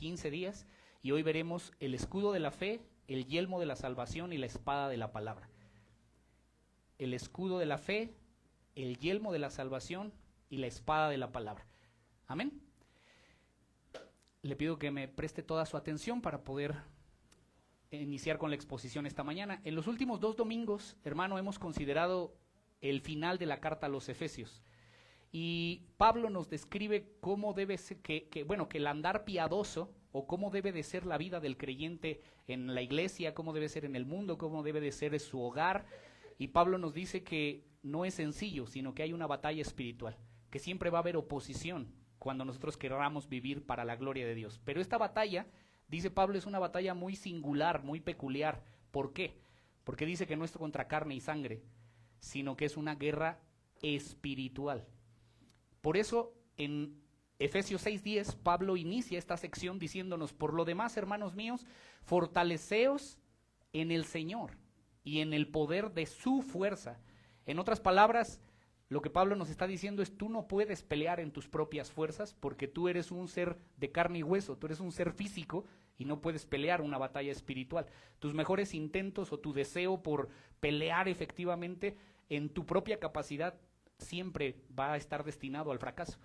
15 días y hoy veremos el escudo de la fe, el yelmo de la salvación y la espada de la palabra. El escudo de la fe, el yelmo de la salvación y la espada de la palabra. Amén. Le pido que me preste toda su atención para poder iniciar con la exposición esta mañana. En los últimos 2 domingos, hermano, hemos considerado el final de la carta a los Efesios. Y Pablo nos describe cómo debe ser, que el andar piadoso, o cómo debe de ser la vida del creyente en la iglesia, cómo debe ser en el mundo, cómo debe de ser en su hogar. Y Pablo nos dice que no es sencillo, sino que hay una batalla espiritual, que siempre va a haber oposición cuando nosotros queramos vivir para la gloria de Dios. Pero esta batalla, dice Pablo, es una batalla muy singular, muy peculiar. ¿Por qué? Porque dice que no es contra carne y sangre, sino que es una guerra espiritual. Por eso en Efesios 6:10 Pablo inicia esta sección diciéndonos: por lo demás, hermanos míos, fortaleceos en el Señor y en el poder de su fuerza. En otras palabras, lo que Pablo nos está diciendo es: tú no puedes pelear en tus propias fuerzas, porque tú eres un ser de carne y hueso, tú eres un ser físico y no puedes pelear una batalla espiritual. Tus mejores intentos o tu deseo por pelear efectivamente en tu propia capacidad siempre va a estar destinado al fracaso.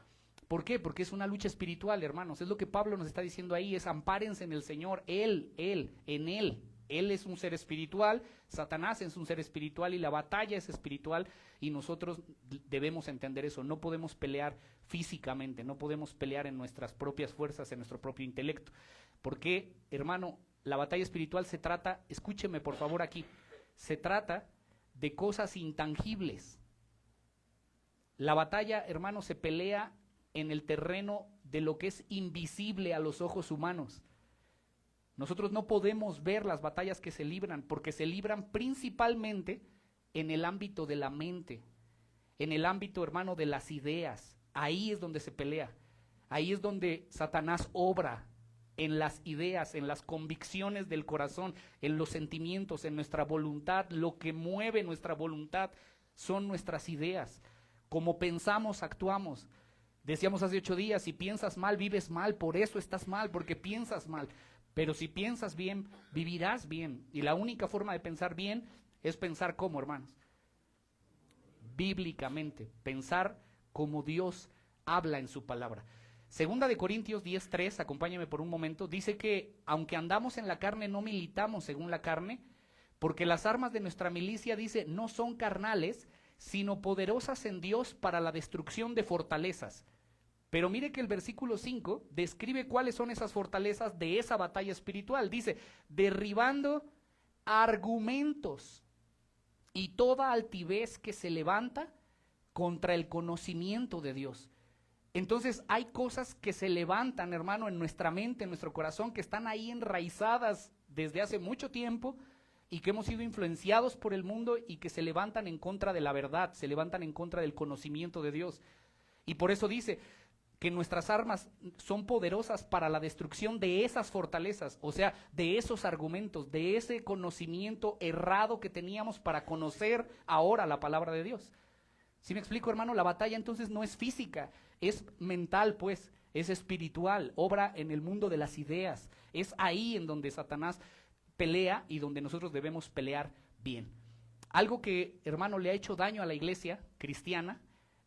¿Por qué? Porque es una lucha espiritual, hermanos. Es lo que Pablo nos está diciendo ahí, es: ampárense en el Señor, en Él. Él es un ser espiritual, Satanás es un ser espiritual y la batalla es espiritual, y nosotros debemos entender eso. No podemos pelear físicamente, no podemos pelear en nuestras propias fuerzas, en nuestro propio intelecto. Porque, hermano, la batalla espiritual se trata, escúcheme por favor aquí, se trata de cosas intangibles. La batalla, hermano, se pelea en el terreno de lo que es invisible a los ojos humanos. Nosotros no podemos ver las batallas que se libran, porque se libran principalmente en el ámbito de la mente, en el ámbito, hermano, de las ideas. Ahí es donde se pelea, ahí es donde Satanás obra, en las ideas, en las convicciones del corazón, en los sentimientos, en nuestra voluntad. Lo que mueve nuestra voluntad son nuestras ideas. Como pensamos, actuamos. Decíamos hace 8 días, si piensas mal, vives mal, por eso estás mal, porque piensas mal. Pero si piensas bien, vivirás bien. Y la única forma de pensar bien es pensar ¿cómo, hermanos? Bíblicamente, pensar como Dios habla en su palabra. Segunda de Corintios 10:3, acompáñame por un momento, dice que aunque andamos en la carne, no militamos según la carne, porque las armas de nuestra milicia, dice, no son carnales, sino poderosas en Dios para la destrucción de fortalezas. Pero mire que el versículo 5 describe cuáles son esas fortalezas de esa batalla espiritual. Dice: derribando argumentos y toda altivez que se levanta contra el conocimiento de Dios. Entonces hay cosas que se levantan, hermano, en nuestra mente, en nuestro corazón, que están ahí enraizadas desde hace mucho tiempo y que hemos sido influenciados por el mundo y que se levantan en contra de la verdad, se levantan en contra del conocimiento de Dios. Y por eso dice que nuestras armas son poderosas para la destrucción de esas fortalezas, o sea, de esos argumentos, de ese conocimiento errado que teníamos para conocer ahora la palabra de Dios. ¿Sí me explico, hermano? La batalla entonces no es física, es mental, pues, es espiritual, obra en el mundo de las ideas. Es ahí en donde Satanás pelea y donde nosotros debemos pelear bien. Algo que, hermano, le ha hecho daño a la iglesia cristiana,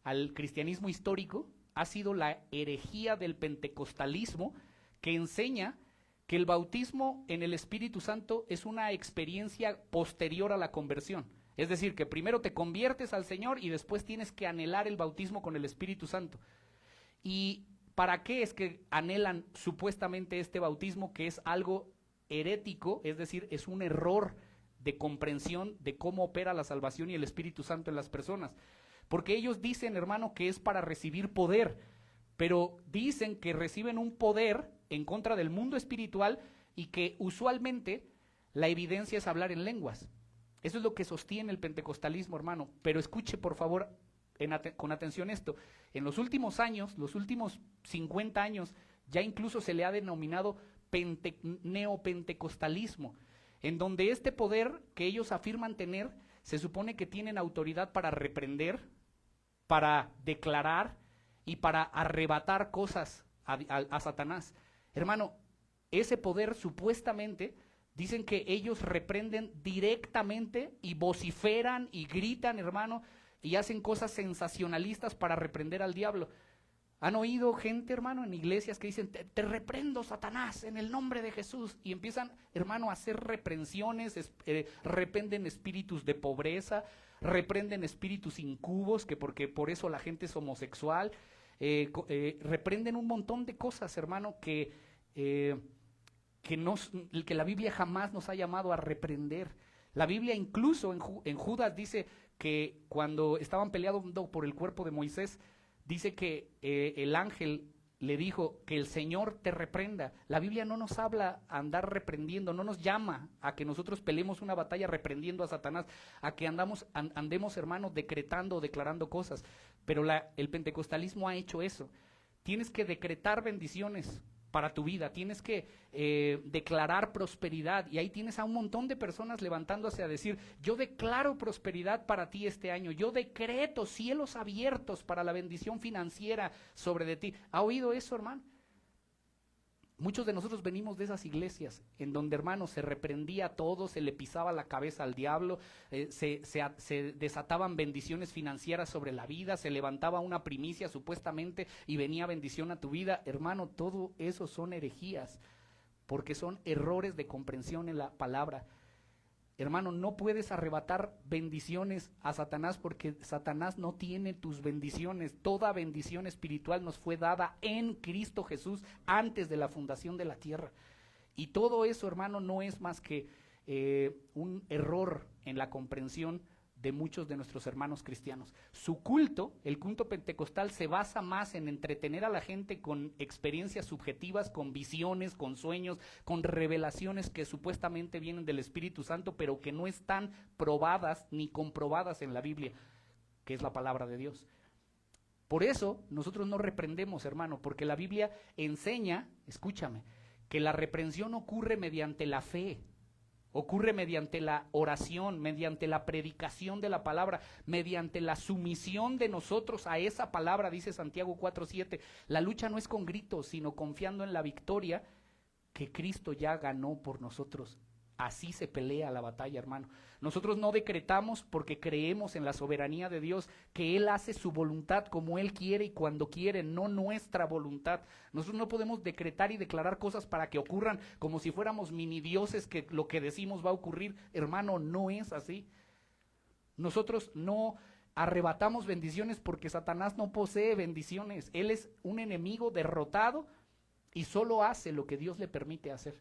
al cristianismo histórico, ha sido la herejía del pentecostalismo, que enseña que el bautismo en el Espíritu Santo es una experiencia posterior a la conversión. Es decir, que primero te conviertes al Señor y después tienes que anhelar el bautismo con el Espíritu Santo. ¿Y para qué es que anhelan supuestamente este bautismo, que es algo herético? Es decir, es un error de comprensión de cómo opera la salvación y el Espíritu Santo en las personas. Porque ellos dicen, hermano, que es para recibir poder, pero dicen que reciben un poder en contra del mundo espiritual y que usualmente la evidencia es hablar en lenguas. Eso es lo que sostiene el pentecostalismo, hermano. Pero escuche, por favor, con atención esto. En los últimos años, los últimos 50 años, ya incluso se le ha denominado neopentecostalismo, en donde este poder que ellos afirman tener, se supone que tienen autoridad para reprender, para declarar y para arrebatar cosas a Satanás. Hermano, ese poder supuestamente, dicen que ellos reprenden directamente y vociferan y gritan, hermano, y hacen cosas sensacionalistas para reprender al diablo. ¿Han oído gente, hermano, en iglesias que dicen, te reprendo, Satanás, en el nombre de Jesús? Y empiezan, hermano, a hacer reprensiones, reprenden espíritus de pobreza, reprenden espíritus incubos, porque por eso la gente es homosexual, reprenden un montón de cosas, hermano, que la Biblia jamás nos ha llamado a reprender. La Biblia incluso en Judas dice que cuando estaban peleando por el cuerpo de Moisés, dice que el ángel le dijo que el Señor te reprenda. La Biblia no nos habla a andar reprendiendo, no nos llama a que nosotros peleemos una batalla reprendiendo a Satanás, a que andemos, hermanos, decretando o declarando cosas. Pero el pentecostalismo ha hecho eso. Tienes que decretar bendiciones para tu vida, tienes que declarar prosperidad, y ahí tienes a un montón de personas levantándose a decir, yo declaro prosperidad para ti este año, yo decreto cielos abiertos para la bendición financiera sobre de ti. ¿Ha oído eso, hermano? Muchos de nosotros venimos de esas iglesias en donde, hermano, se reprendía a todo, se le pisaba la cabeza al diablo, se desataban bendiciones financieras sobre la vida, se levantaba una primicia supuestamente y venía bendición a tu vida. Hermano, todo eso son herejías, porque son errores de comprensión en la palabra. Hermano, no puedes arrebatar bendiciones a Satanás, porque Satanás no tiene tus bendiciones. Toda bendición espiritual nos fue dada en Cristo Jesús antes de la fundación de la tierra. Y todo eso, hermano, no es más que un error en la comprensión de muchos de nuestros hermanos cristianos. Su culto, el culto pentecostal, se basa más en entretener a la gente con experiencias subjetivas, con visiones, con sueños, con revelaciones que supuestamente vienen del Espíritu Santo, pero que no están probadas ni comprobadas en la Biblia, que es la palabra de Dios. Por eso nosotros no reprendemos, hermano, porque la Biblia enseña, escúchame, que la reprensión ocurre mediante la fe. Ocurre mediante la oración, mediante la predicación de la palabra, mediante la sumisión de nosotros a esa palabra, dice Santiago 4:7. La lucha no es con gritos, sino confiando en la victoria que Cristo ya ganó por nosotros. Así se pelea la batalla, hermano. Nosotros no decretamos porque creemos en la soberanía de Dios, que Él hace su voluntad como Él quiere y cuando quiere, no nuestra voluntad. Nosotros no podemos decretar y declarar cosas para que ocurran como si fuéramos mini dioses, que lo que decimos va a ocurrir. Hermano, no es así. Nosotros no arrebatamos bendiciones porque Satanás no posee bendiciones. Él es un enemigo derrotado y solo hace lo que Dios le permite hacer.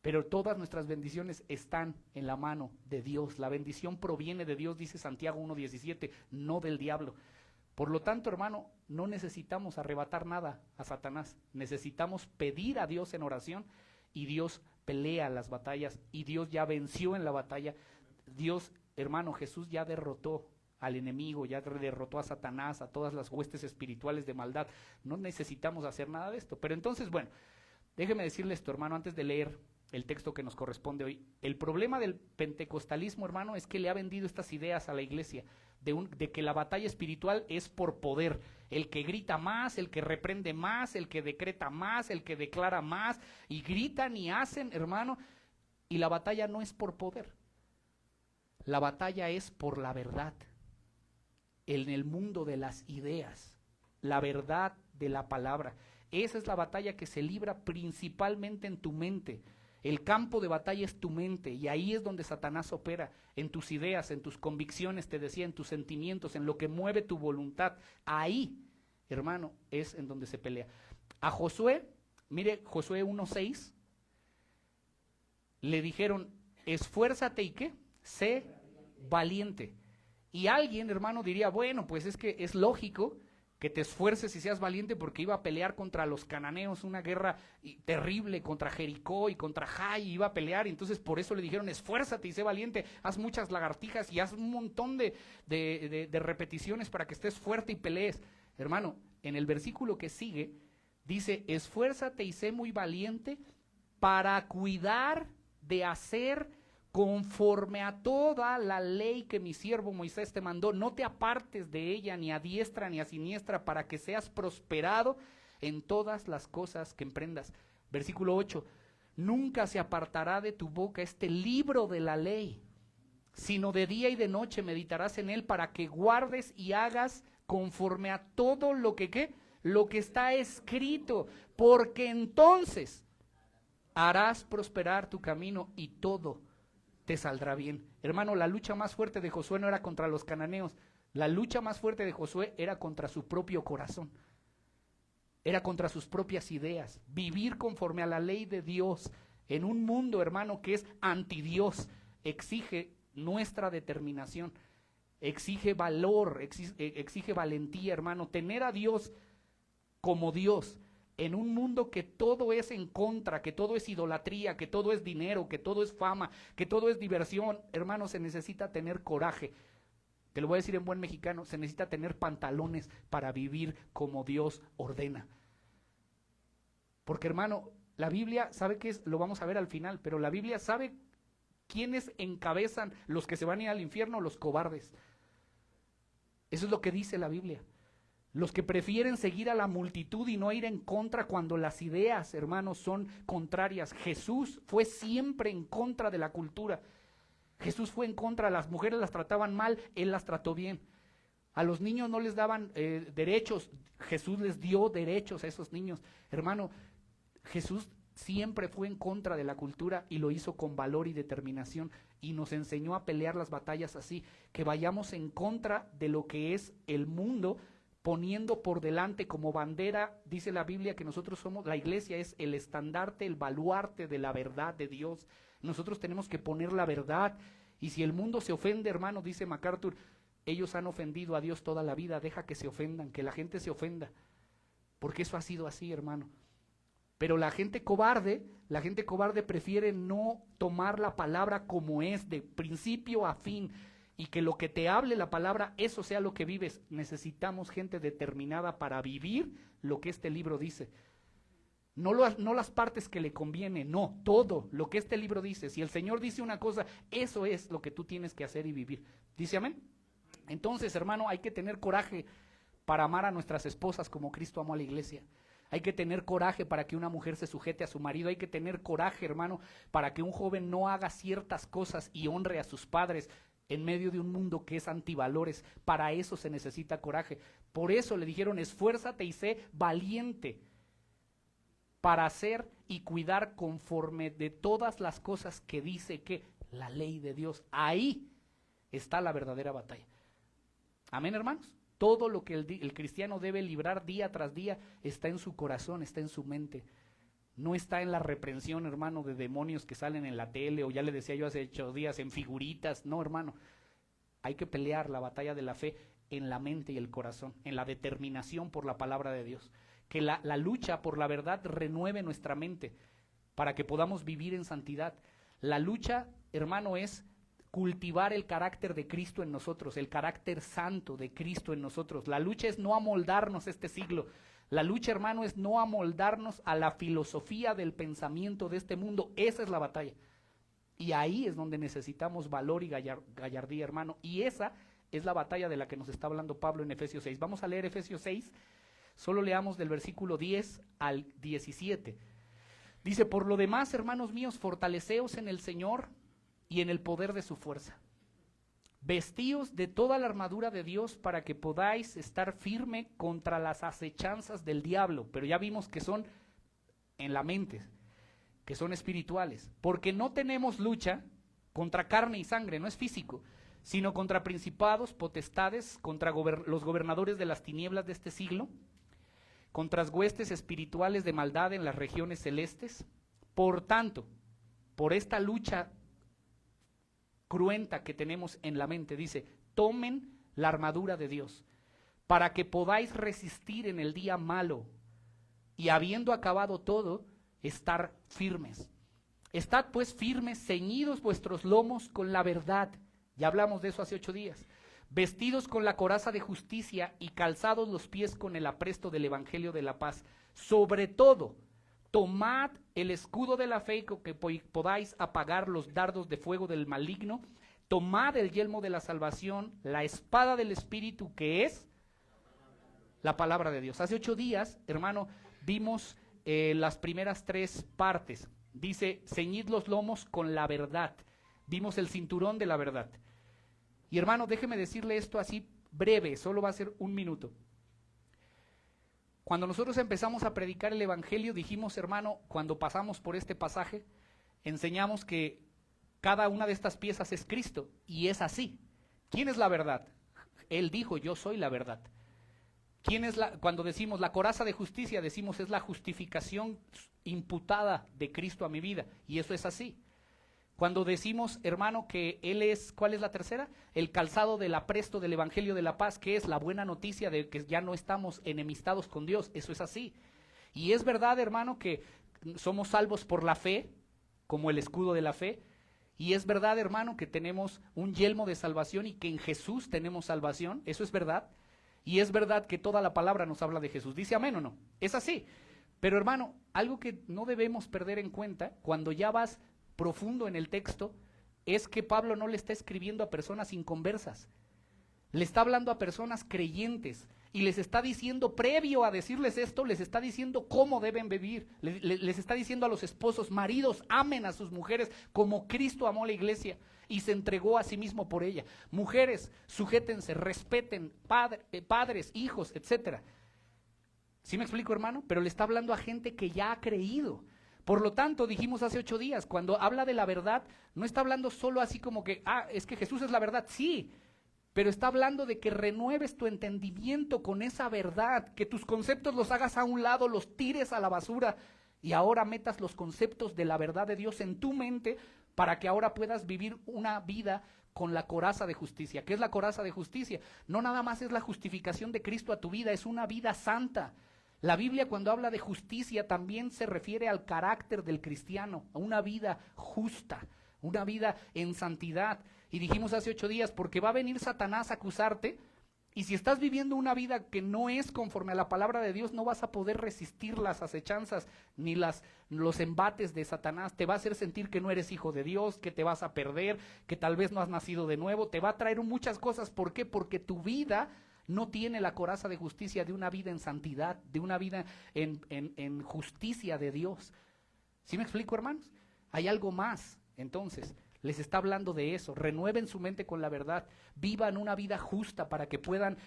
Pero todas nuestras bendiciones están en la mano de Dios. La bendición proviene de Dios, dice Santiago 1:17, no del diablo. Por lo tanto, hermano, no necesitamos arrebatar nada a Satanás. Necesitamos pedir a Dios en oración y Dios pelea las batallas y Dios ya venció en la batalla. Dios, hermano, Jesús ya derrotó al enemigo, ya derrotó a Satanás, a todas las huestes espirituales de maldad. No necesitamos hacer nada de esto. Pero entonces, bueno, déjeme decirle esto, hermano, antes de leer el texto que nos corresponde hoy. El problema del pentecostalismo, hermano, es que le ha vendido estas ideas a la iglesia, de que la batalla espiritual es por poder. El que grita más, el que reprende más, el que decreta más, el que declara más, y gritan y hacen, hermano, y la batalla no es por poder. La batalla es por la verdad. En el mundo de las ideas, la verdad de la palabra. Esa es la batalla que se libra principalmente en tu mente. El campo de batalla es tu mente y ahí es donde Satanás opera, en tus ideas, en tus convicciones, te decía, en tus sentimientos, en lo que mueve tu voluntad. Ahí, hermano, es en donde se pelea. A Josué, mire Josué 1:6, le dijeron, esfuérzate y ¿qué? Sé valiente. Y alguien, hermano, diría, bueno, pues es que es lógico que te esfuerces y seas valiente porque iba a pelear contra los cananeos, una guerra terrible contra Jericó y contra Jai, iba a pelear, y entonces por eso le dijeron, esfuérzate y sé valiente, haz muchas lagartijas y haz un montón de repeticiones para que estés fuerte y pelees. Hermano, en el versículo que sigue, dice, esfuérzate y sé muy valiente para cuidar de hacer conforme a toda la ley que mi siervo Moisés te mandó. No te apartes de ella ni a diestra ni a siniestra, para que seas prosperado en todas las cosas que emprendas. Versículo 8, nunca se apartará de tu boca este libro de la ley, sino de día y de noche meditarás en él para que guardes y hagas conforme a todo lo que, ¿qué? Lo que está escrito, porque entonces harás prosperar tu camino y todo te saldrá bien. Hermano, la lucha más fuerte de Josué no era contra los cananeos, la lucha más fuerte de Josué era contra su propio corazón, era contra sus propias ideas, vivir conforme a la ley de Dios en un mundo, hermano, que es anti Dios, exige nuestra determinación, exige valor, exige valentía, hermano, tener a Dios como Dios en un mundo que todo es en contra, que todo es idolatría, que todo es dinero, que todo es fama, que todo es diversión. Hermano, se necesita tener coraje. Te lo voy a decir en buen mexicano, se necesita tener pantalones para vivir como Dios ordena. Porque, hermano, la Biblia sabe que es, lo vamos a ver al final, pero la Biblia sabe quiénes encabezan los que se van a ir al infierno, los cobardes. Eso es lo que dice la Biblia. Los que prefieren seguir a la multitud y no ir en contra cuando las ideas, hermanos, son contrarias. Jesús fue siempre en contra de la cultura. Jesús fue en contra, las mujeres las trataban mal, Él las trató bien. A los niños no les daban derechos, Jesús les dio derechos a esos niños. Hermano, Jesús siempre fue en contra de la cultura y lo hizo con valor y determinación y nos enseñó a pelear las batallas así, que vayamos en contra de lo que es el mundo, poniendo por delante como bandera, dice la Biblia que nosotros somos, la iglesia es el estandarte, el baluarte de la verdad de Dios. Nosotros tenemos que poner la verdad, y si el mundo se ofende, hermano, dice MacArthur, ellos han ofendido a Dios toda la vida, deja que se ofendan, que la gente se ofenda, porque eso ha sido así, hermano. Pero la gente cobarde prefiere no tomar la palabra como es, de principio a fin, y que lo que te hable la palabra, eso sea lo que vives. Necesitamos gente determinada para vivir lo que este libro dice. No las partes que le conviene, no, todo lo que este libro dice. Si el Señor dice una cosa, eso es lo que tú tienes que hacer y vivir. ¿Dice amén? Entonces, hermano, hay que tener coraje para amar a nuestras esposas como Cristo amó a la iglesia. Hay que tener coraje para que una mujer se sujete a su marido. Hay que tener coraje, hermano, para que un joven no haga ciertas cosas y honre a sus padres en medio de un mundo que es antivalores. Para eso se necesita coraje. Por eso le dijeron, esfuérzate y sé valiente para hacer y cuidar conforme de todas las cosas que dice que la ley de Dios. Ahí está la verdadera batalla. Amén, hermanos. Todo lo que el cristiano debe librar día tras día está en su corazón, está en su mente. No está en la reprensión, hermano, de demonios que salen en la tele, o ya le decía yo hace 8 días, en figuritas. No, hermano. Hay que pelear la batalla de la fe en la mente y el corazón, en la determinación por la palabra de Dios. Que la lucha por la verdad renueve nuestra mente para que podamos vivir en santidad. La lucha, hermano, es cultivar el carácter de Cristo en nosotros, el carácter santo de Cristo en nosotros. La lucha es no amoldarnos este siglo. La lucha, hermano, es no amoldarnos a la filosofía del pensamiento de este mundo. Esa es la batalla. Y ahí es donde necesitamos valor y gallardía, hermano. Y esa es la batalla de la que nos está hablando Pablo en Efesios 6. Vamos a leer Efesios 6, solo leamos del versículo 10 al 17. Dice, por lo demás, hermanos míos, fortaleceos en el Señor y en el poder de su fuerza. Vestíos de toda la armadura de Dios para que podáis estar firme contra las acechanzas del diablo. Pero ya vimos que son en la mente, que son espirituales. Porque no tenemos lucha contra carne y sangre, no es físico, sino contra principados, potestades, contra los gobernadores de las tinieblas de este siglo, contra las huestes espirituales de maldad en las regiones celestes. Por tanto, por esta lucha cruenta que tenemos en la mente, dice, tomen la armadura de Dios para que podáis resistir en el día malo y habiendo acabado todo, estar firmes. Estad pues firmes, ceñidos vuestros lomos con la verdad. Ya hablamos de eso hace 8 días. Vestidos con la coraza de justicia y calzados los pies con el apresto del evangelio de la paz. Sobre todo, tomad el escudo de la fe que podáis apagar los dardos de fuego del maligno. Tomad el yelmo de la salvación, la espada del Espíritu, que es la palabra de Dios. Hace 8 días, hermano, vimos las primeras 3 partes. Dice, ceñid los lomos con la verdad. Vimos el cinturón de la verdad. Y hermano, déjeme decirle esto así breve, solo va a ser 1 minuto. Cuando nosotros empezamos a predicar el evangelio, dijimos, hermano, cuando pasamos por este pasaje, enseñamos que cada una de estas piezas es Cristo, y es así. ¿Quién es la verdad? Él dijo, yo soy la verdad. ¿Quién es cuando decimos la coraza de justicia, decimos es la justificación imputada de Cristo a mi vida, y eso es así. Cuando decimos, hermano, que Él es, ¿cuál es la tercera? El calzado del apresto del Evangelio de la Paz, que es la buena noticia de que ya no estamos enemistados con Dios, eso es así. Y es verdad, hermano, que somos salvos por la fe, como el escudo de la fe, y es verdad, hermano, que tenemos un yelmo de salvación y que en Jesús tenemos salvación, eso es verdad. Y es verdad que toda la palabra nos habla de Jesús. ¿Dice amén o no? Es así. Pero hermano, algo que no debemos perder en cuenta cuando ya vas profundo en el texto es que Pablo no le está escribiendo a personas inconversas. Le está hablando a personas creyentes y les está diciendo, previo a decirles esto, les está diciendo cómo deben vivir. Les está diciendo a los esposos, maridos, amen a sus mujeres como Cristo amó a la iglesia y se entregó a sí mismo por ella. Mujeres, sujétense, respeten, padres, hijos, etcétera. ¿Sí me explico, hermano? Pero le está hablando a gente que ya ha creído. Por lo tanto, dijimos hace 8 días, cuando habla de la verdad, no está hablando solo así como que, es que Jesús es la verdad, sí, pero está hablando de que renueves tu entendimiento con esa verdad, que tus conceptos los hagas a un lado, los tires a la basura y ahora metas los conceptos de la verdad de Dios en tu mente para que ahora puedas vivir una vida con la coraza de justicia. ¿Qué es la coraza de justicia? No nada más es la justificación de Cristo a tu vida, es una vida santa. La Biblia cuando habla de justicia también se refiere al carácter del cristiano, a una vida justa, una vida en santidad. Y dijimos hace 8 días, porque va a venir Satanás a acusarte, y si estás viviendo una vida que no es conforme a la palabra de Dios, no vas a poder resistir las acechanzas ni los embates de Satanás. Te va a hacer sentir que no eres hijo de Dios, que te vas a perder, que tal vez no has nacido de nuevo. Te va a traer muchas cosas. ¿Por qué? Porque tu vida no tiene la coraza de justicia de una vida en santidad, de una vida en justicia de Dios. ¿Sí me explico, hermanos? Hay algo más. Entonces, les está hablando de eso. Renueven su mente con la verdad. Vivan una vida justa para que puedan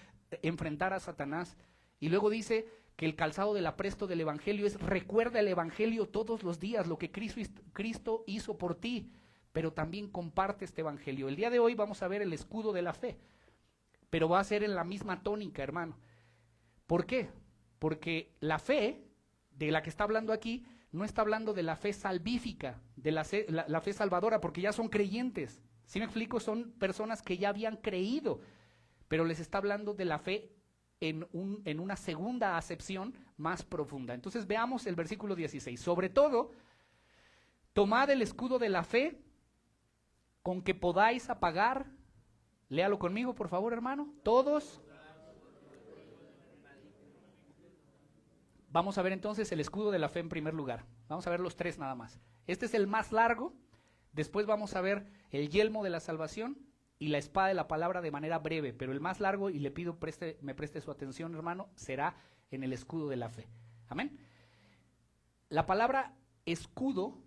enfrentar a Satanás. Y luego dice que el calzado del apresto del Evangelio es recuerda el Evangelio todos los días, lo que Cristo hizo por ti, pero también comparte este Evangelio. El día de hoy vamos a ver el escudo de la fe, pero va a ser en la misma tónica, hermano. ¿Por qué? Porque la fe de la que está hablando aquí no está hablando de la fe salvífica, de la fe salvadora, porque ya son creyentes. ¿Sí me explico? Son personas que ya habían creído, pero les está hablando de la fe en una segunda acepción más profunda. Entonces veamos el versículo 16. Sobre todo, tomad el escudo de la fe con que podáis apagar. Léalo conmigo, por favor, hermano. Todos. Vamos a ver entonces el escudo de la fe en primer lugar. Vamos a ver los 3 nada más. Este es el más largo. Después vamos a ver el yelmo de la salvación y la espada de la palabra de manera breve. Pero el más largo, y le pido me preste su atención, hermano, será en el escudo de la fe. Amén. La palabra escudo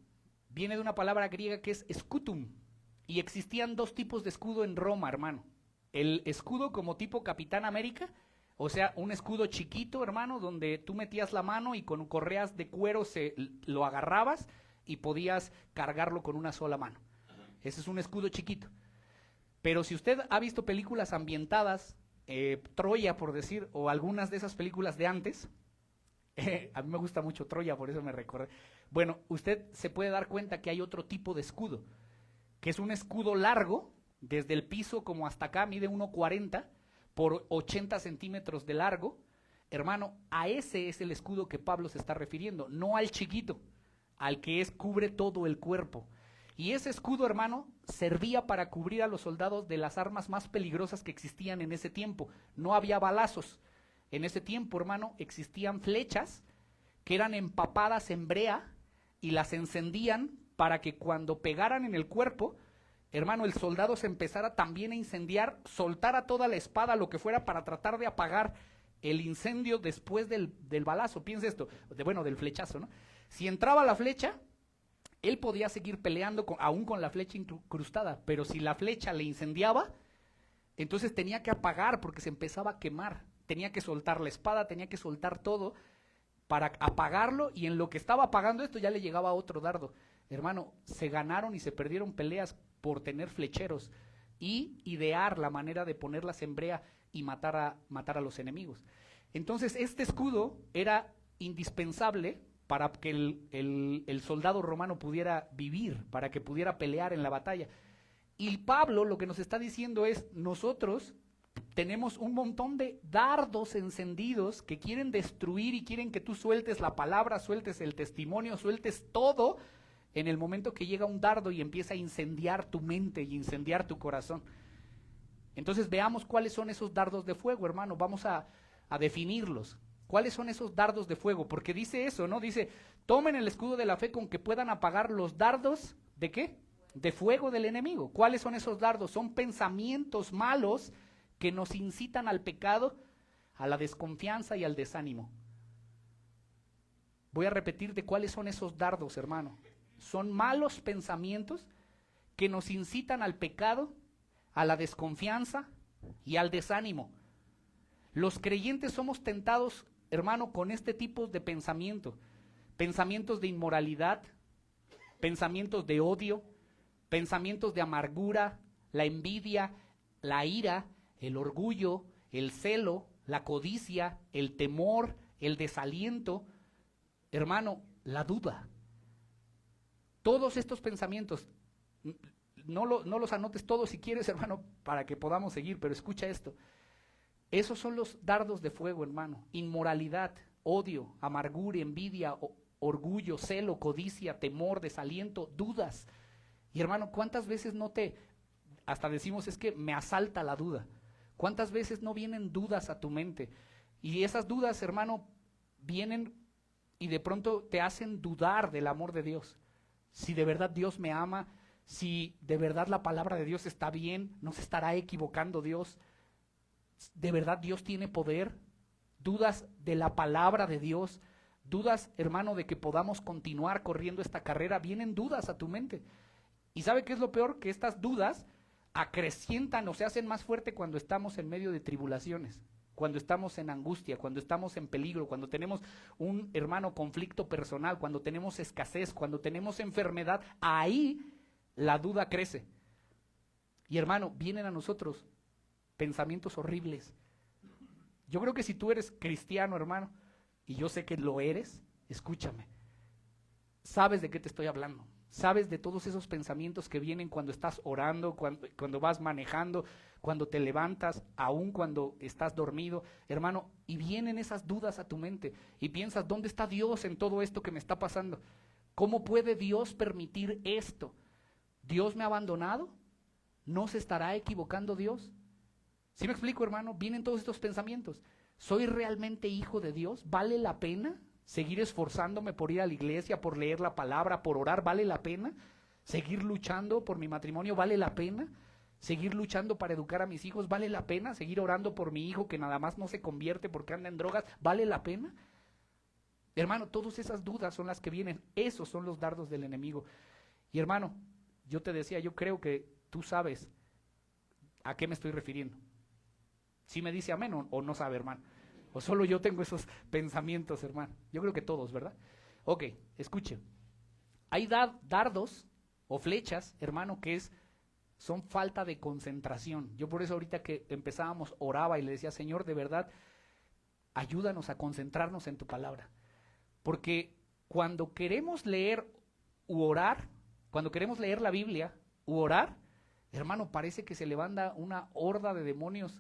viene de una palabra griega que es scutum. Y existían 2 tipos de escudo en Roma, hermano. El escudo como tipo Capitán América, o sea, un escudo chiquito, hermano, donde tú metías la mano y con correas de cuero lo agarrabas y podías cargarlo con una sola mano. Ese es un escudo chiquito. Pero si usted ha visto películas ambientadas, Troya, por decir, o algunas de esas películas de antes, a mí me gusta mucho Troya, por eso me recordé. Bueno, usted se puede dar cuenta que hay otro tipo de escudo, que es un escudo largo, desde el piso como hasta acá, mide 1.40 por 80 centímetros de largo. Hermano, a ese es el escudo que Pablo se está refiriendo, no al chiquito, al que cubre todo el cuerpo. Y ese escudo, hermano, servía para cubrir a los soldados de las armas más peligrosas que existían en ese tiempo. No había balazos. En ese tiempo, hermano, existían flechas que eran empapadas en brea y las encendían para que cuando pegaran en el cuerpo, hermano, el soldado se empezara también a incendiar, soltara toda la espada, lo que fuera, para tratar de apagar el incendio después del balazo. Piensa esto, del flechazo, ¿no? Si entraba la flecha, él podía seguir peleando aún con la flecha incrustada, pero si la flecha le incendiaba, entonces tenía que apagar porque se empezaba a quemar. Tenía que soltar la espada, tenía que soltar todo para apagarlo, y en lo que estaba apagando esto ya le llegaba otro dardo. Hermano, se ganaron y se perdieron peleas por tener flecheros y idear la manera de ponerlas en brea y matar a los enemigos. Entonces este escudo era indispensable para que el soldado romano pudiera vivir, para que pudiera pelear en la batalla. Y Pablo lo que nos está diciendo es, nosotros tenemos un montón de dardos encendidos que quieren destruir y quieren que tú sueltes la palabra, sueltes el testimonio, sueltes todo en el momento que llega un dardo y empieza a incendiar tu mente y incendiar tu corazón. Entonces veamos cuáles son esos dardos de fuego, hermano. Vamos a definirlos. ¿Cuáles son esos dardos de fuego? Porque dice eso, ¿no? Dice, tomen el escudo de la fe con que puedan apagar los dardos, ¿de qué? De fuego del enemigo. ¿Cuáles son esos dardos? Son pensamientos malos que nos incitan al pecado, a la desconfianza y al desánimo. Voy a repetir de cuáles son esos dardos, hermano. Son malos pensamientos que nos incitan al pecado, a la desconfianza y al desánimo. Los creyentes somos tentados, hermano, con este tipo de pensamiento. Pensamientos de inmoralidad, pensamientos de odio, pensamientos de amargura, la envidia, la ira, el orgullo, el celo, la codicia, el temor, el desaliento, hermano, la duda. Todos estos pensamientos, no los anotes todos si quieres, hermano, para que podamos seguir, pero escucha esto. Esos son los dardos de fuego, hermano. Inmoralidad, odio, amargura, envidia, orgullo, celo, codicia, temor, desaliento, dudas. Y hermano, ¿cuántas veces hasta decimos es que me asalta la duda? ¿Cuántas veces no vienen dudas a tu mente? Y esas dudas, hermano, vienen y de pronto te hacen dudar del amor de Dios. Si de verdad Dios me ama, si de verdad la palabra de Dios está bien, no se estará equivocando Dios. ¿De verdad Dios tiene poder? Dudas de la palabra de Dios, dudas, hermano, de que podamos continuar corriendo esta carrera, vienen dudas a tu mente. ¿Y sabe qué es lo peor? Que estas dudas acrecientan o se hacen más fuerte cuando estamos en medio de tribulaciones, cuando estamos en angustia, cuando estamos en peligro, cuando tenemos un, hermano, conflicto personal, cuando tenemos escasez, cuando tenemos enfermedad. Ahí la duda crece. Y hermano, vienen a nosotros pensamientos horribles. Yo creo que si tú eres cristiano, hermano, y yo sé que lo eres, escúchame, sabes de qué te estoy hablando, sabes de todos esos pensamientos que vienen cuando estás orando, cuando vas manejando, cuando te levantas, aún cuando estás dormido, hermano, y vienen esas dudas a tu mente, y piensas, ¿dónde está Dios en todo esto que me está pasando? ¿Cómo puede Dios permitir esto? ¿Dios me ha abandonado? ¿No se estará equivocando Dios? ¿Sí me explico, hermano? Vienen todos estos pensamientos. ¿Soy realmente hijo de Dios? ¿Vale la pena seguir esforzándome por ir a la iglesia, por leer la palabra, por orar? ¿Vale la pena? ¿Seguir luchando por mi matrimonio? ¿Vale la pena? ¿Seguir luchando para educar a mis hijos? ¿Vale la pena? ¿Seguir orando por mi hijo que nada más no se convierte porque anda en drogas? ¿Vale la pena? Hermano, todas esas dudas son las que vienen. Esos son los dardos del enemigo. Y hermano, yo te decía, yo creo que tú sabes a qué me estoy refiriendo. ¿Sí me dice amén o no sabe, hermano? ¿O solo yo tengo esos pensamientos, hermano? Yo creo que todos, ¿verdad? Ok, escuche. Hay dardos o flechas, hermano, que son falta de concentración. Yo por eso ahorita que empezábamos oraba y le decía, Señor, de verdad, ayúdanos a concentrarnos en tu palabra. Porque cuando queremos leer u orar, cuando queremos leer la Biblia u orar, hermano, parece que se levanta una horda de demonios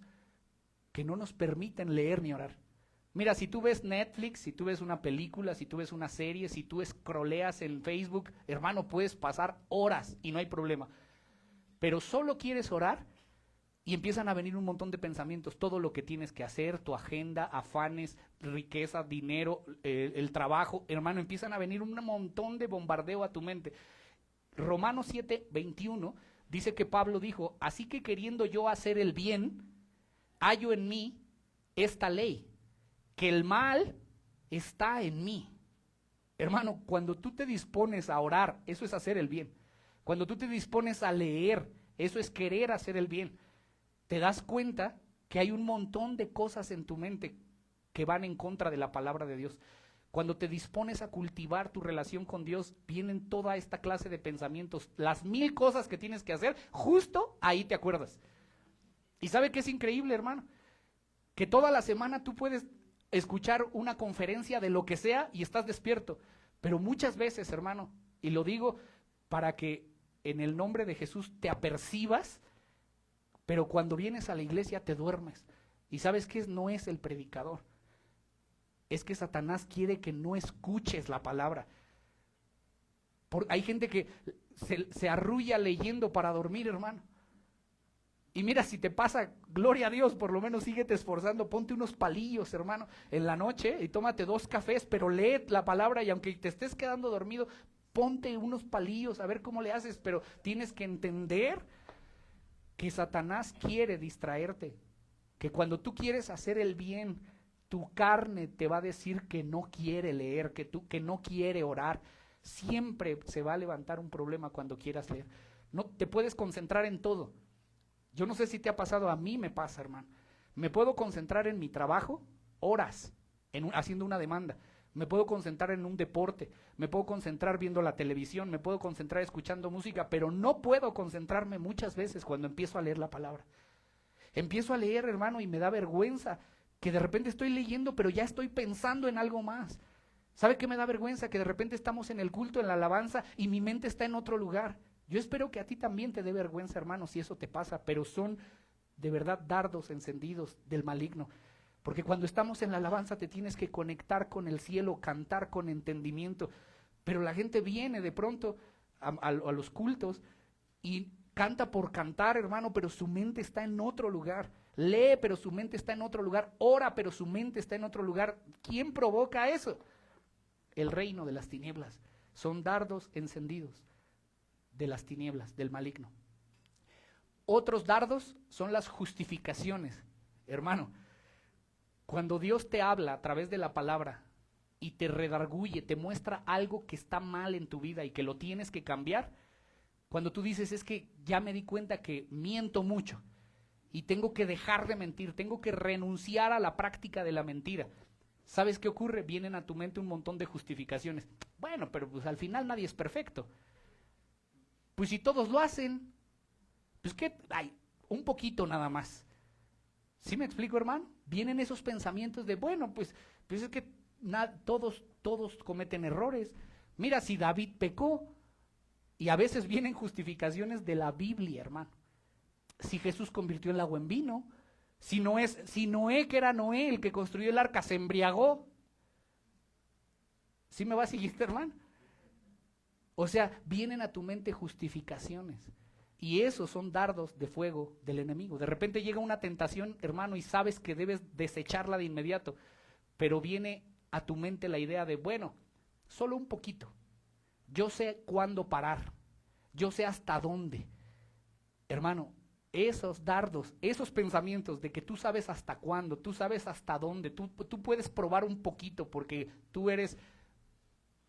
que no nos permiten leer ni orar. Mira, si tú ves Netflix, si tú ves una película, si tú ves una serie, si tú scrolleas en Facebook, hermano, puedes pasar horas y no hay problema. Pero solo quieres orar y empiezan a venir un montón de pensamientos, todo lo que tienes que hacer, tu agenda, afanes, riqueza, dinero, el trabajo, hermano, empiezan a venir un montón de bombardeo a tu mente. Romanos 7:21 dice que Pablo dijo, así que queriendo yo hacer el bien, hallo en mí esta ley, que el mal está en mí. Hermano, cuando tú te dispones a orar, eso es hacer el bien. Cuando tú te dispones a leer, eso es querer hacer el bien. Te das cuenta que hay un montón de cosas en tu mente que van en contra de la palabra de Dios. Cuando te dispones a cultivar tu relación con Dios, vienen toda esta clase de pensamientos, las 1000 cosas que tienes que hacer, justo ahí te acuerdas. ¿Y sabe qué es increíble, hermano? Que toda la semana tú puedes escuchar una conferencia de lo que sea y estás despierto, pero muchas veces, hermano, y lo digo para que en el nombre de Jesús te apercibas, pero cuando vienes a la iglesia te duermes. ¿Y sabes qué es? No es el predicador. Es que Satanás quiere que no escuches la palabra. Hay gente que se arrulla leyendo para dormir, hermano. Y mira, si te pasa, gloria a Dios, por lo menos síguete esforzando, ponte unos palillos, hermano, en la noche y tómate 2 cafés, pero lee la palabra y aunque te estés quedando dormido, ponte unos palillos a ver cómo le haces, pero tienes que entender que Satanás quiere distraerte, que cuando tú quieres hacer el bien, tu carne te va a decir que no quiere leer, que no quiere orar. Siempre se va a levantar un problema cuando quieras leer. No te puedes concentrar en todo. Yo no sé si te ha pasado, a mí me pasa, hermano. Me puedo concentrar en mi trabajo horas haciendo una demanda. Me puedo concentrar en un deporte, me puedo concentrar viendo la televisión, me puedo concentrar escuchando música, pero no puedo concentrarme muchas veces cuando empiezo a leer la palabra. Empiezo a leer, hermano, y me da vergüenza que de repente estoy leyendo, pero ya estoy pensando en algo más. ¿Sabe qué me da vergüenza? Que de repente estamos en el culto, en la alabanza, y mi mente está en otro lugar. Yo espero que a ti también te dé vergüenza, hermano, si eso te pasa, pero son de verdad dardos encendidos del maligno. Porque cuando estamos en la alabanza te tienes que conectar con el cielo, cantar con entendimiento. Pero la gente viene de pronto a los cultos y canta por cantar, hermano, pero su mente está en otro lugar. Lee, pero su mente está en otro lugar. Ora, pero su mente está en otro lugar. ¿Quién provoca eso? El reino de las tinieblas. Son dardos encendidos de las tinieblas, del maligno. Otros dardos son las justificaciones. Hermano, cuando Dios te habla a través de la palabra y te redarguye, te muestra algo que está mal en tu vida y que lo tienes que cambiar, cuando tú dices, es que ya me di cuenta que miento mucho y tengo que dejar de mentir, tengo que renunciar a la práctica de la mentira. ¿Sabes qué ocurre? Vienen a tu mente un montón de justificaciones. Bueno, pero pues al final nadie es perfecto. Pues si todos lo hacen, pues qué, un poquito nada más. ¿Sí me explico, hermano? Vienen esos pensamientos de, bueno, pues es que todos cometen errores. Mira, si David pecó, y a veces vienen justificaciones de la Biblia, hermano. Si Jesús convirtió el agua en vino, si Noé, que era Noé el que construyó el arca, se embriagó. ¿Sí me va a seguir, hermano? O sea, vienen a tu mente justificaciones. Y esos son dardos de fuego del enemigo. De repente llega una tentación, hermano, y sabes que debes desecharla de inmediato. Pero viene a tu mente la idea de, bueno, solo un poquito. Yo sé cuándo parar. Yo sé hasta dónde. Hermano, esos dardos, esos pensamientos de que tú sabes hasta cuándo, tú sabes hasta dónde, tú puedes probar un poquito porque tú eres,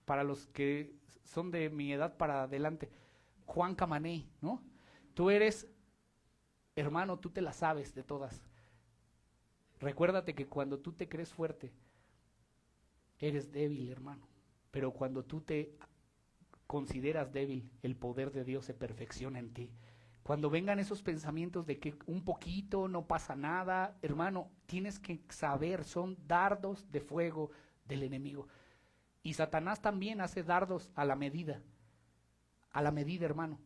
para los que son de mi edad para adelante, Juan Camaney, ¿no? Tú eres, hermano, tú te la sabes de todas. Recuérdate que cuando tú te crees fuerte, eres débil, hermano. Pero cuando tú te consideras débil, el poder de Dios se perfecciona en ti. Cuando vengan esos pensamientos de que un poquito no pasa nada, hermano, tienes que saber, son dardos de fuego del enemigo. Y Satanás también hace dardos a la medida, hermano.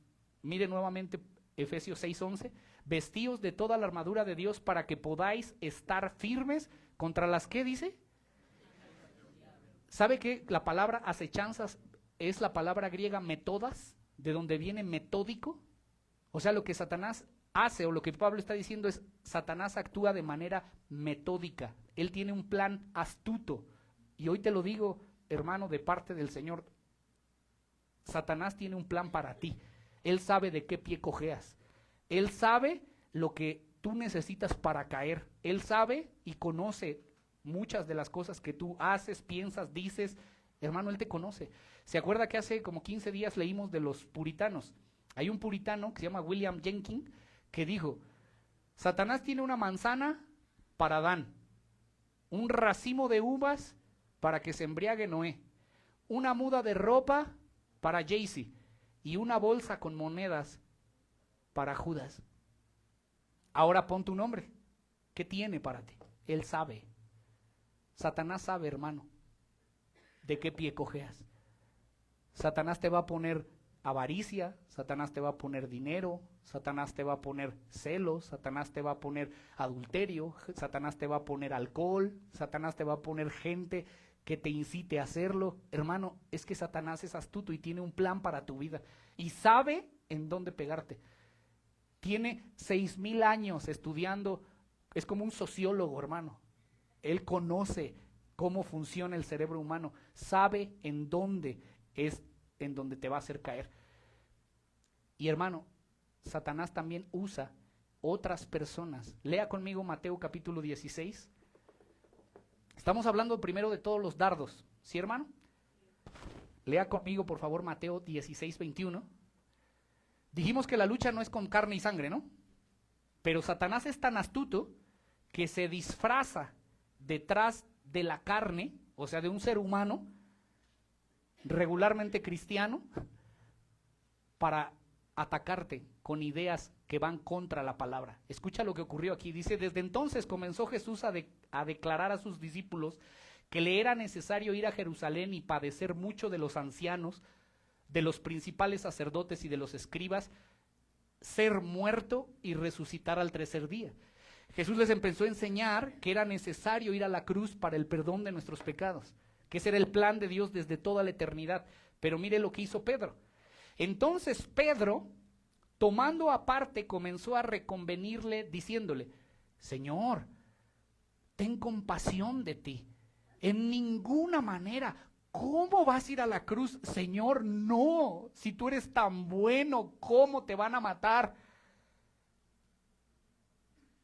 Mire nuevamente Efesios 6:11, vestíos de toda la armadura de Dios para que podáis estar firmes contra las, ¿qué dice? ¿Sabe que la palabra acechanzas es la palabra griega metodas, de donde viene metódico? O sea, lo que Satanás hace, o lo que Pablo está diciendo es, Satanás actúa de manera metódica. Él tiene un plan astuto. Y hoy te lo digo, hermano, de parte del Señor, Satanás tiene un plan para ti. Él sabe de qué pie cojeas. Él sabe lo que tú necesitas para caer. Él sabe y conoce muchas de las cosas que tú haces, piensas, dices. Hermano, Él te conoce. ¿Se acuerda que hace como 15 días leímos de los puritanos? Hay un puritano que se llama William Jenkins que dijo: Satanás tiene una manzana para Adán, un racimo de uvas para que se embriague Noé, una muda de ropa para Jaycee y una bolsa con monedas para Judas. Ahora pon tu nombre. ¿Qué tiene para ti? Él sabe. Satanás sabe, hermano, de qué pie cojeas. Satanás te va a poner avaricia, Satanás te va a poner dinero, Satanás te va a poner celos, Satanás te va a poner adulterio, Satanás te va a poner alcohol, Satanás te va a poner gente que te incite a hacerlo. Hermano, es que Satanás es astuto y tiene un plan para tu vida y sabe en dónde pegarte. Tiene 6,000 años estudiando, es como un sociólogo, hermano. Él conoce cómo funciona el cerebro humano, sabe en dónde es en donde te va a hacer caer. Y hermano, Satanás también usa otras personas. Lea conmigo Mateo capítulo 16. Estamos hablando primero de todos los dardos, ¿sí, hermano? Lea conmigo, por favor, Mateo 16, 21. Dijimos que la lucha no es con carne y sangre, ¿no? Pero Satanás es tan astuto que se disfraza detrás de la carne, o sea, de un ser humano, regularmente cristiano, para atacarte con ideas que van contra la palabra. Escucha lo que ocurrió aquí. Dice: desde entonces comenzó Jesús a declarar a sus discípulos que le era necesario ir a Jerusalén y padecer mucho de los ancianos, de los principales sacerdotes y de los escribas, ser muerto y resucitar al tercer día. Jesús les empezó a enseñar que era necesario ir a la cruz para el perdón de nuestros pecados, que ese era el plan de Dios desde toda la eternidad. Pero mire lo que hizo Pedro. Entonces Pedro, tomando aparte, comenzó a reconvenirle diciéndole: Señor, ten compasión de ti. En ninguna manera. ¿Cómo vas a ir a la cruz? Señor, no. Si tú eres tan bueno, ¿cómo te van a matar?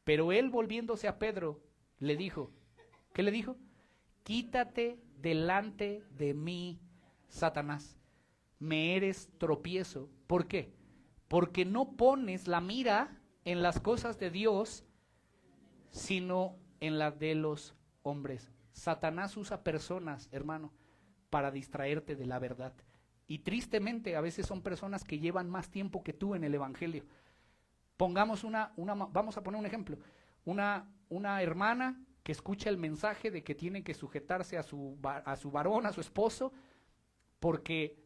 Pero él, volviéndose a Pedro, le dijo, ¿qué le dijo? Quítate delante de mí, Satanás. Me eres tropiezo. ¿Por qué? Porque no pones la mira en las cosas de Dios, sino en las de los hombres. Satanás usa personas, hermano, para distraerte de la verdad. Y tristemente a veces son personas que llevan más tiempo que tú en el evangelio. Pongamos vamos a poner un ejemplo. Una hermana que escucha el mensaje de que tiene que sujetarse a su varón, a su esposo, porque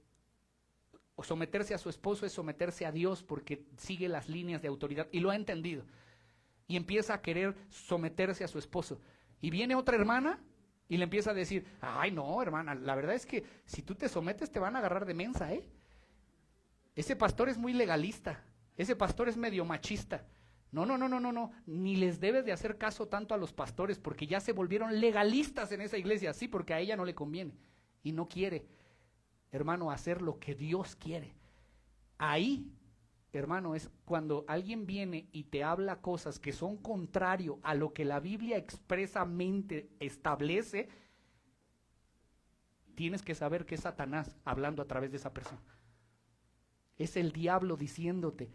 someterse a su esposo es someterse a Dios, porque sigue las líneas de autoridad y lo ha entendido. Y empieza a querer someterse a su esposo. Y viene otra hermana y le empieza a decir: ay no, hermana, la verdad es que si tú te sometes te van a agarrar de mensa, ese pastor es muy legalista, ese pastor es medio machista. No, ni les debes de hacer caso tanto a los pastores, porque ya se volvieron legalistas en esa iglesia, sí, porque a ella no le conviene y no quiere, hermano, hacer lo que Dios quiere. Ahí, hermano, es cuando alguien viene y te habla cosas que son contrario a lo que la Biblia expresamente establece. Tienes que saber que es Satanás hablando a través de esa persona. Es el diablo diciéndote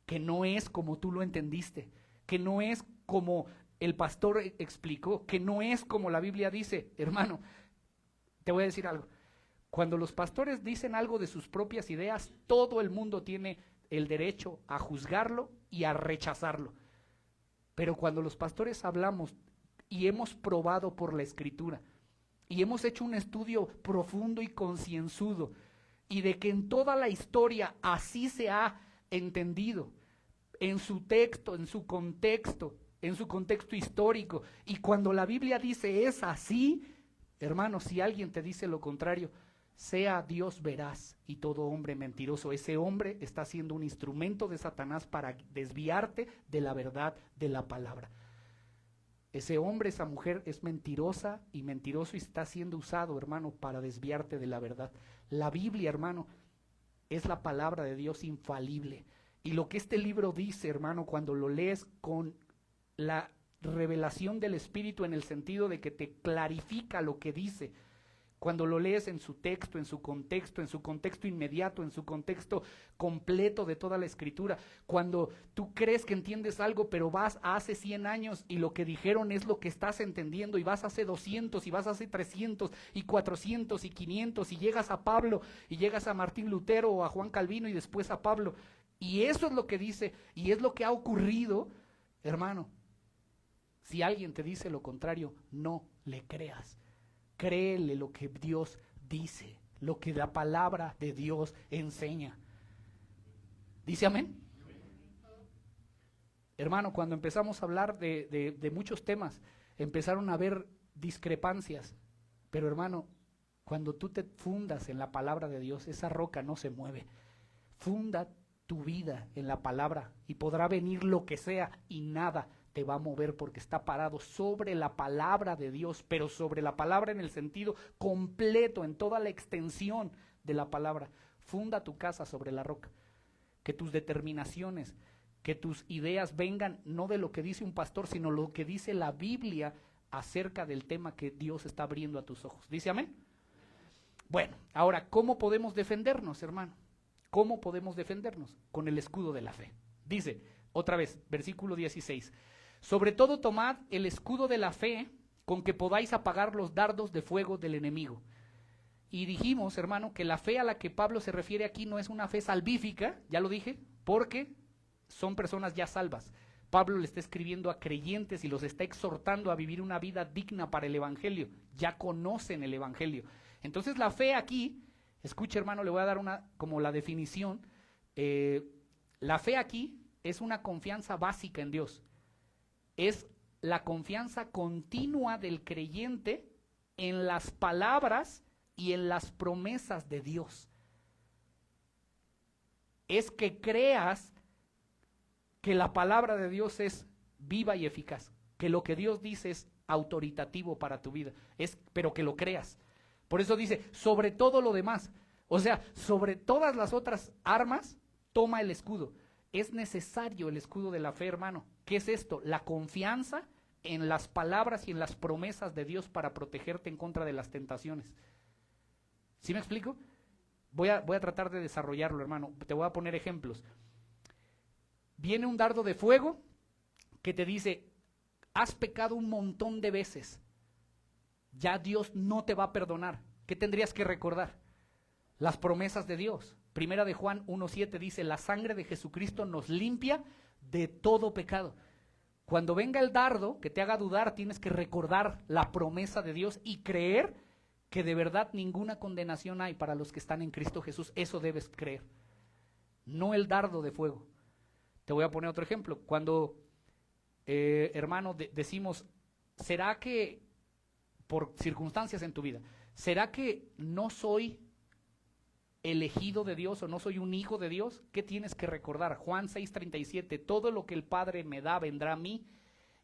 que no es como tú lo entendiste, que no es como el pastor explicó, que no es como la Biblia dice. Hermano, te voy a decir algo. Cuando los pastores dicen algo de sus propias ideas, todo el mundo tiene el derecho a juzgarlo y a rechazarlo. Pero cuando los pastores hablamos y hemos probado por la Escritura y hemos hecho un estudio profundo y concienzudo, y de que en toda la historia así se ha entendido, en su texto, en su contexto histórico, y cuando la Biblia dice es así, hermano, si alguien te dice lo contrario, sea Dios veraz y todo hombre mentiroso. Ese hombre está siendo un instrumento de Satanás para desviarte de la verdad de la palabra. Ese hombre, esa mujer es mentirosa y mentiroso y está siendo usado, hermano, para desviarte de la verdad. La Biblia, hermano, es la palabra de Dios infalible. Y lo que este libro dice, hermano, cuando lo lees con la revelación del Espíritu en el sentido de que te clarifica lo que dice. Cuando lo lees en su texto, en su contexto inmediato, en su contexto completo de toda la Escritura. Cuando tú crees que entiendes algo, pero vas a hace 100 años y lo que dijeron es lo que estás entendiendo, y vas hace 200, y vas hace 300, y 400, y 500, y llegas a Pablo, y llegas a Martín Lutero, o a Juan Calvino, y después a Pablo. Y eso es lo que dice, y es lo que ha ocurrido, hermano. Si alguien te dice lo contrario, no le creas. Créele lo que Dios dice, lo que la palabra de Dios enseña. ¿Dice amén? Hermano, cuando empezamos a hablar de muchos temas, empezaron a haber discrepancias. Pero hermano, cuando tú te fundas en la palabra de Dios, esa roca no se mueve. Funda tu vida en la palabra y podrá venir lo que sea y nada te va a mover, porque está parado sobre la palabra de Dios, pero sobre la palabra en el sentido completo, en toda la extensión de la palabra. Funda tu casa sobre la roca. Que tus determinaciones, que tus ideas vengan no de lo que dice un pastor, sino lo que dice la Biblia acerca del tema que Dios está abriendo a tus ojos. ¿Dice amén? Bueno, ahora, ¿cómo podemos defendernos, hermano? ¿Cómo podemos defendernos? Con el escudo de la fe. Dice, otra vez, versículo 16. Sobre todo tomad el escudo de la fe, con que podáis apagar los dardos de fuego del enemigo. Y dijimos, hermano, que la fe a la que Pablo se refiere aquí no es una fe salvífica, ya lo dije, porque son personas ya salvas. Pablo le está escribiendo a creyentes y los está exhortando a vivir una vida digna para el evangelio. Ya conocen el evangelio. Entonces la fe aquí, escuche hermano, le voy a dar como la definición. La fe aquí es una confianza básica en Dios. Es la confianza continua del creyente en las palabras y en las promesas de Dios. Es que creas que la palabra de Dios es viva y eficaz, que lo que Dios dice es autoritativo para tu vida, pero que lo creas. Por eso dice, sobre todo lo demás, o sea, sobre todas las otras armas, toma el escudo. Es necesario el escudo de la fe, hermano. ¿Qué es esto? La confianza en las palabras y en las promesas de Dios para protegerte en contra de las tentaciones. ¿Sí me explico? Voy a tratar de desarrollarlo, hermano. Te voy a poner ejemplos. Viene un dardo de fuego que te dice, has pecado un montón de veces. Ya Dios no te va a perdonar. ¿Qué tendrías que recordar? Las promesas de Dios. Primera de Juan 1:7 dice, la sangre de Jesucristo nos limpia de todo pecado. Cuando venga el dardo que te haga dudar, tienes que recordar la promesa de Dios y creer que de verdad ninguna condenación hay para los que están en Cristo Jesús. Eso debes creer, no el dardo de fuego. Te voy a poner otro ejemplo. Cuando, hermano, decimos, ¿será que, por circunstancias en tu vida, ¿será que no soy elegido de Dios o no soy un hijo de Dios? ¿Qué tienes que recordar? Juan 6:37, todo lo que el Padre me da vendrá a mí,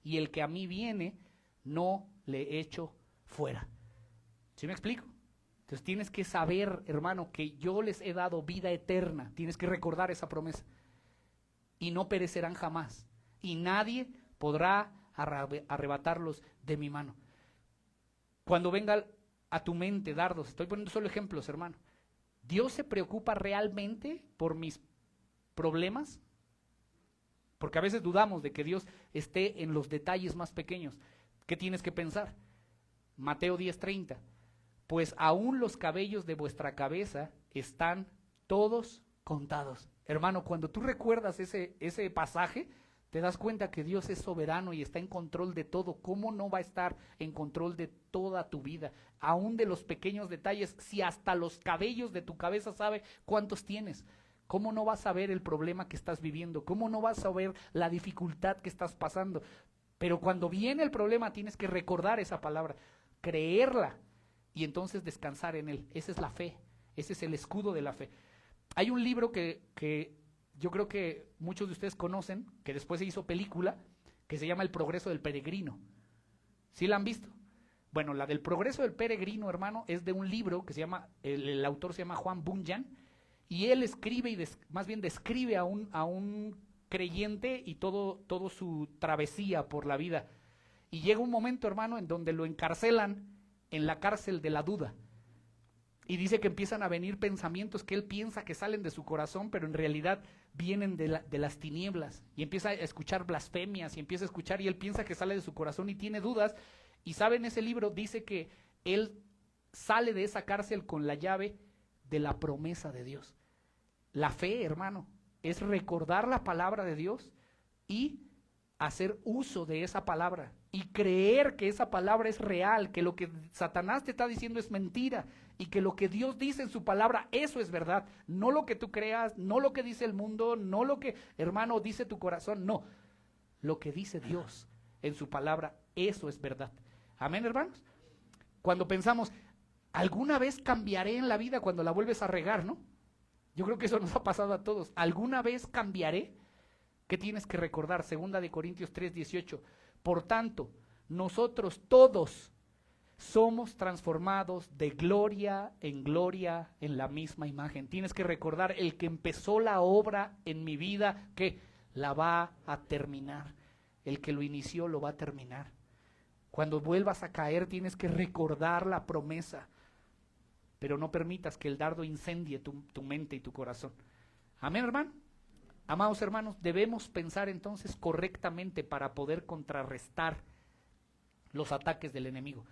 y el que a mí viene no le echo fuera. ¿Sí me explico? Entonces tienes que saber, hermano, que yo les he dado vida eterna. Tienes que recordar esa promesa. Y no perecerán jamás, y nadie podrá arrebatarlos de mi mano. Cuando venga a tu mente dardos, estoy poniendo solo ejemplos, hermano. ¿Dios se preocupa realmente por mis problemas? Porque a veces dudamos de que Dios esté en los detalles más pequeños. ¿Qué tienes que pensar? Mateo 10:30. Pues aún los cabellos de vuestra cabeza están todos contados. Hermano, cuando tú recuerdas ese pasaje, te das cuenta que Dios es soberano y está en control de todo. ¿Cómo no va a estar en control de toda tu vida? Aún de los pequeños detalles, si hasta los cabellos de tu cabeza sabe cuántos tienes. ¿Cómo no vas a ver el problema que estás viviendo? ¿Cómo no vas a ver la dificultad que estás pasando? Pero cuando viene el problema tienes que recordar esa palabra, creerla y entonces descansar en él. Esa es la fe, ese es el escudo de la fe. Hay un libro que yo creo que muchos de ustedes conocen, que después se hizo película, que se llama El Progreso del Peregrino. ¿Sí la han visto? Bueno, la del Progreso del Peregrino, hermano, es de un libro que se llama, el autor se llama Juan Bunyan, y él escribe y más bien describe a un creyente y todo su travesía por la vida. Y llega un momento, hermano, en donde lo encarcelan en la cárcel de la duda. Y dice que empiezan a venir pensamientos que él piensa que salen de su corazón, pero en realidad vienen de las tinieblas. Y empieza a escuchar blasfemias y empieza a escuchar y él piensa que sale de su corazón y tiene dudas. Y sabe, en ese libro dice que él sale de esa cárcel con la llave de la promesa de Dios. La fe, hermano, es recordar la palabra de Dios y hacer uso de esa palabra y creer que esa palabra es real, que lo que Satanás te está diciendo es mentira y que lo que Dios dice en su palabra, eso es verdad, no lo que tú creas, no lo que dice el mundo, no lo que, hermano, dice tu corazón, no, lo que dice Dios en su palabra, eso es verdad. Amén, hermanos. Cuando pensamos, alguna vez cambiaré en la vida cuando la vuelves a regar, ¿no? Yo creo que eso nos ha pasado a todos. ¿Alguna vez cambiaré? ¿Qué tienes que recordar? 2 de Corintios 3:18. Por tanto, nosotros todos somos transformados de gloria en la misma imagen. Tienes que recordar, el que empezó la obra en mi vida, que la va a terminar. El que lo inició lo va a terminar. Cuando vuelvas a caer tienes que recordar la promesa, pero no permitas que el dardo incendie tu mente y tu corazón. Amén, hermano. Amados hermanos, debemos pensar entonces correctamente para poder contrarrestar los ataques del enemigo.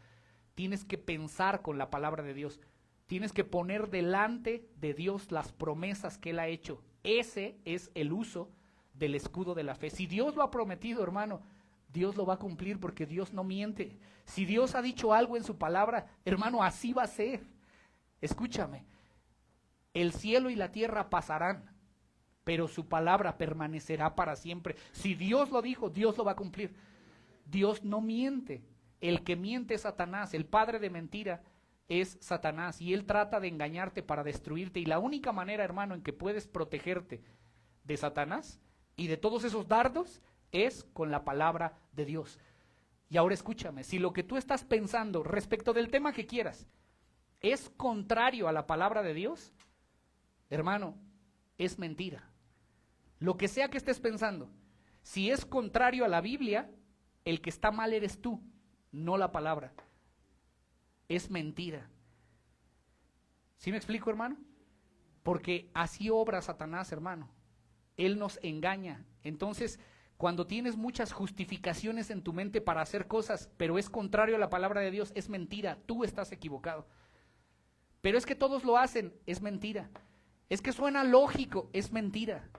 Tienes que pensar con la palabra de Dios. Tienes que poner delante de Dios las promesas que Él ha hecho. Ese es el uso del escudo de la fe. Si Dios lo ha prometido, hermano, Dios lo va a cumplir porque Dios no miente. Si Dios ha dicho algo en su palabra, hermano, así va a ser. Escúchame, el cielo y la tierra pasarán, pero su palabra permanecerá para siempre. Si Dios lo dijo, Dios lo va a cumplir. Dios no miente. El que miente es Satanás, el padre de mentira es Satanás, y él trata de engañarte para destruirte. Y la única manera, hermano, en que puedes protegerte de Satanás y de todos esos dardos es con la palabra de Dios. Y ahora escúchame, si lo que tú estás pensando respecto del tema que quieras es contrario a la palabra de Dios, hermano, es mentira. Lo que sea que estés pensando, si es contrario a la Biblia, el que está mal eres tú, no la palabra. Es mentira. ¿Sí me explico, hermano? Porque así obra Satanás, hermano. Él nos engaña. Entonces, cuando tienes muchas justificaciones en tu mente para hacer cosas, pero es contrario a la palabra de Dios, es mentira. Tú estás equivocado. Pero es que todos lo hacen, es mentira. Es que suena lógico, es mentira.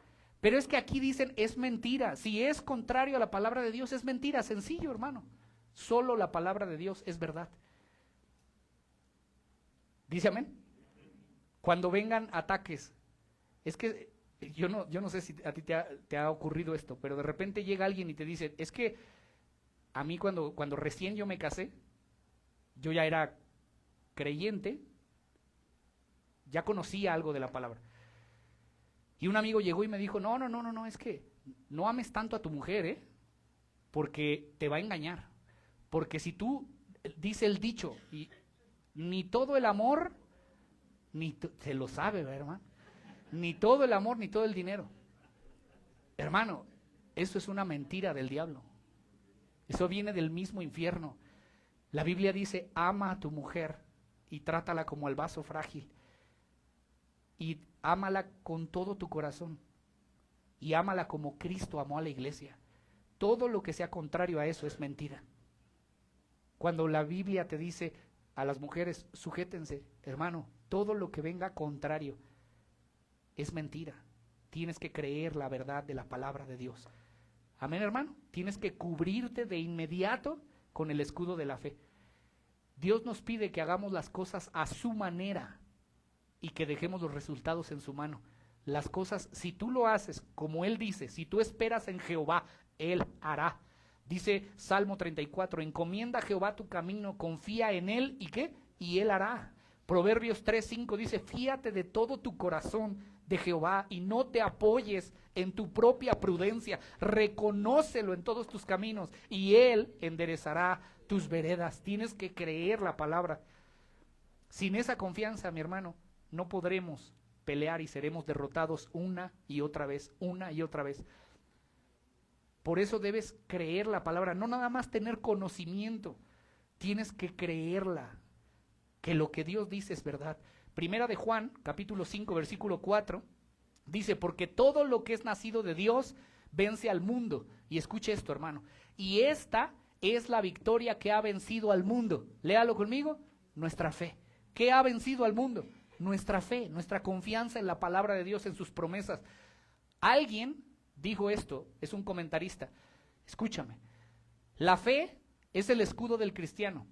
Pero es que aquí dicen, es mentira. Si es contrario a la palabra de Dios, es mentira. Sencillo, hermano. Solo la palabra de Dios es verdad. ¿Dice amén? Cuando vengan ataques, es que yo no sé si a ti te ha ocurrido esto, pero de repente llega alguien y te dice, es que a mí cuando recién yo me casé, yo ya era creyente, ya conocía algo de la palabra. Y un amigo llegó y me dijo, no, es que no ames tanto a tu mujer, porque te va a engañar. Porque si tú, dice el dicho, y ni todo el amor, se lo sabe, ¿verdad, hermano? Ni todo el amor, ni todo el dinero. Hermano, eso es una mentira del diablo. Eso viene del mismo infierno. La Biblia dice, ama a tu mujer y trátala como el vaso frágil. Y ámala con todo tu corazón. Y ámala como Cristo amó a la iglesia. Todo lo que sea contrario a eso es mentira. Cuando la Biblia te dice a las mujeres, sujétense, hermano, todo lo que venga contrario es mentira. Tienes que creer la verdad de la palabra de Dios. Amén, hermano. Tienes que cubrirte de inmediato con el escudo de la fe. Dios nos pide que hagamos las cosas a su manera y que dejemos los resultados en su mano. Las cosas, si tú lo haces como Él dice, si tú esperas en Jehová, Él hará. Dice Salmo 34, encomienda a Jehová tu camino, confía en Él, ¿y qué? Y Él hará. Proverbios 3:5 dice, fíate de todo tu corazón de Jehová y no te apoyes en tu propia prudencia, reconócelo en todos tus caminos y Él enderezará tus veredas. Tienes que creer la palabra. Sin esa confianza, mi hermano, no podremos pelear y seremos derrotados una y otra vez, una y otra vez. Por eso debes creer la palabra, no nada más tener conocimiento, tienes que creerla, que lo que Dios dice es verdad. Primera de Juan, capítulo 5, versículo 4, dice, porque todo lo que es nacido de Dios vence al mundo. Y escuche esto, hermano, y esta es la victoria que ha vencido al mundo. Léalo conmigo, nuestra fe. ¿Qué ha vencido al mundo? Nuestra fe, nuestra confianza en la palabra de Dios, en sus promesas. Alguien dijo esto, es un comentarista, escúchame, la fe es el escudo del cristiano.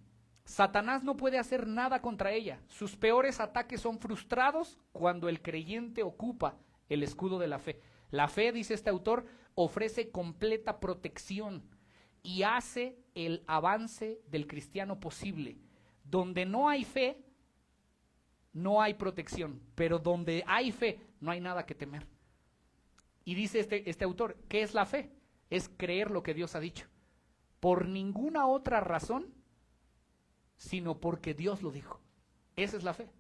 Satanás no puede hacer nada contra ella. Sus peores ataques son frustrados cuando el creyente ocupa el escudo de la fe. La fe, dice este autor, ofrece completa protección y hace el avance del cristiano posible. Donde no hay fe, no hay protección, pero donde hay fe, no hay nada que temer. Y dice este autor, ¿qué es la fe? Es creer lo que Dios ha dicho. Por ninguna otra razón, sino porque Dios lo dijo. Esa es la fe.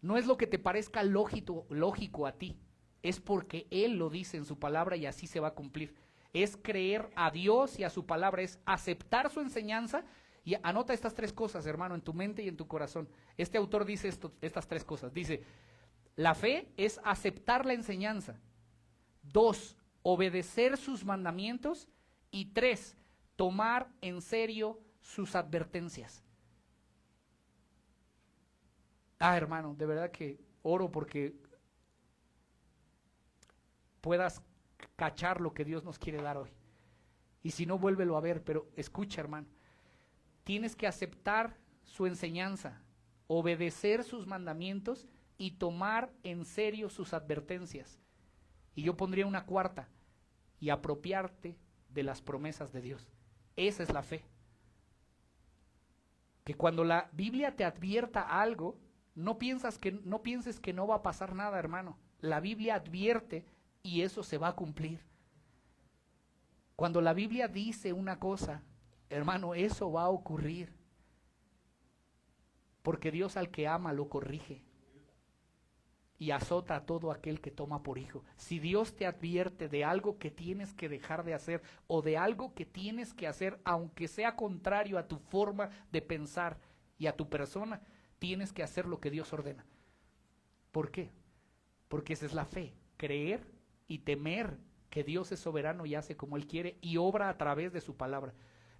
No es lo que te parezca lógico a ti, es porque Él lo dice en su palabra y así se va a cumplir. Es creer a Dios y a su palabra, es aceptar su enseñanza. Y anota estas tres cosas, hermano, en tu mente y en tu corazón. Este autor dice estas tres cosas. Dice, la fe es aceptar la enseñanza. 2, obedecer sus mandamientos. Y 3, tomar en serio sus advertencias. Hermano, de verdad que oro porque puedas cachar lo que Dios nos quiere dar hoy. Y si no, vuélvelo a ver, pero escucha, hermano. Tienes que aceptar su enseñanza, obedecer sus mandamientos y tomar en serio sus advertencias. Y yo pondría una cuarta, y apropiarte de las promesas de Dios. Esa es la fe. Que cuando la Biblia te advierta algo, no pienses que no va a pasar nada, hermano. La Biblia advierte y eso se va a cumplir. Cuando la Biblia dice una cosa, hermano, eso va a ocurrir. Porque Dios al que ama lo corrige y azota a todo aquel que toma por hijo. Si Dios te advierte de algo que tienes que dejar de hacer o de algo que tienes que hacer, aunque sea contrario a tu forma de pensar y a tu persona, tienes que hacer lo que Dios ordena. ¿Por qué? Porque esa es la fe, creer y temer que Dios es soberano y hace como Él quiere y obra a través de su palabra.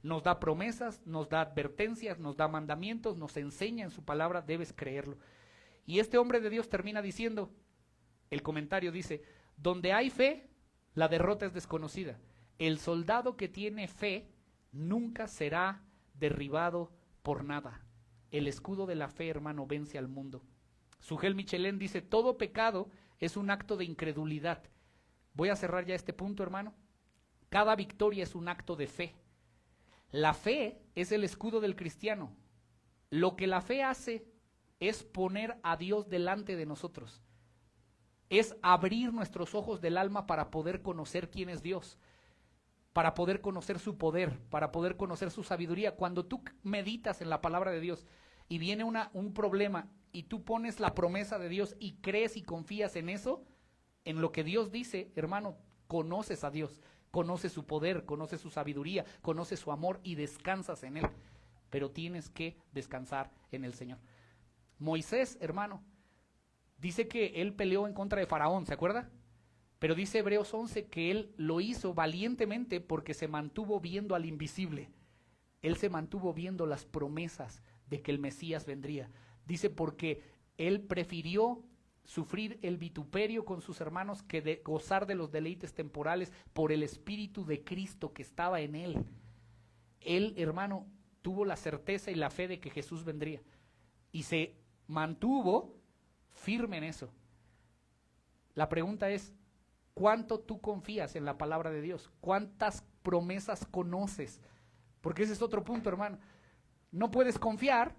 Nos da promesas, nos da advertencias, nos da mandamientos, nos enseña en su palabra, debes creerlo. Y este hombre de Dios termina diciendo, el comentario dice, donde hay fe, la derrota es desconocida. El soldado que tiene fe nunca será derribado por nada. El escudo de la fe, hermano, vence al mundo. Sugel Michelén dice, todo pecado es un acto de incredulidad. Voy a cerrar ya este punto, hermano. Cada victoria es un acto de fe. La fe es el escudo del cristiano. Lo que la fe hace es poner a Dios delante de nosotros. Es abrir nuestros ojos del alma para poder conocer quién es Dios, para poder conocer su poder, para poder conocer su sabiduría. Cuando tú meditas en la palabra de Dios y viene un problema y tú pones la promesa de Dios y crees y confías en eso, en lo que Dios dice, hermano, conoces a Dios, conoces su poder, conoces su sabiduría, conoces su amor y descansas en Él. Pero tienes que descansar en el Señor. Moisés, hermano, dice que él peleó en contra de Faraón, ¿se acuerda? Pero dice Hebreos 11 que él lo hizo valientemente porque se mantuvo viendo al invisible. Él se mantuvo viendo las promesas de que el Mesías vendría. Dice porque él prefirió sufrir el vituperio con sus hermanos que gozar de los deleites temporales por el Espíritu de Cristo que estaba en él. Él, hermano, tuvo la certeza y la fe de que Jesús vendría y se mantuvo firme en eso. La pregunta es, ¿cuánto tú confías en la palabra de Dios? ¿Cuántas promesas conoces? Porque ese es otro punto, hermano. No puedes confiar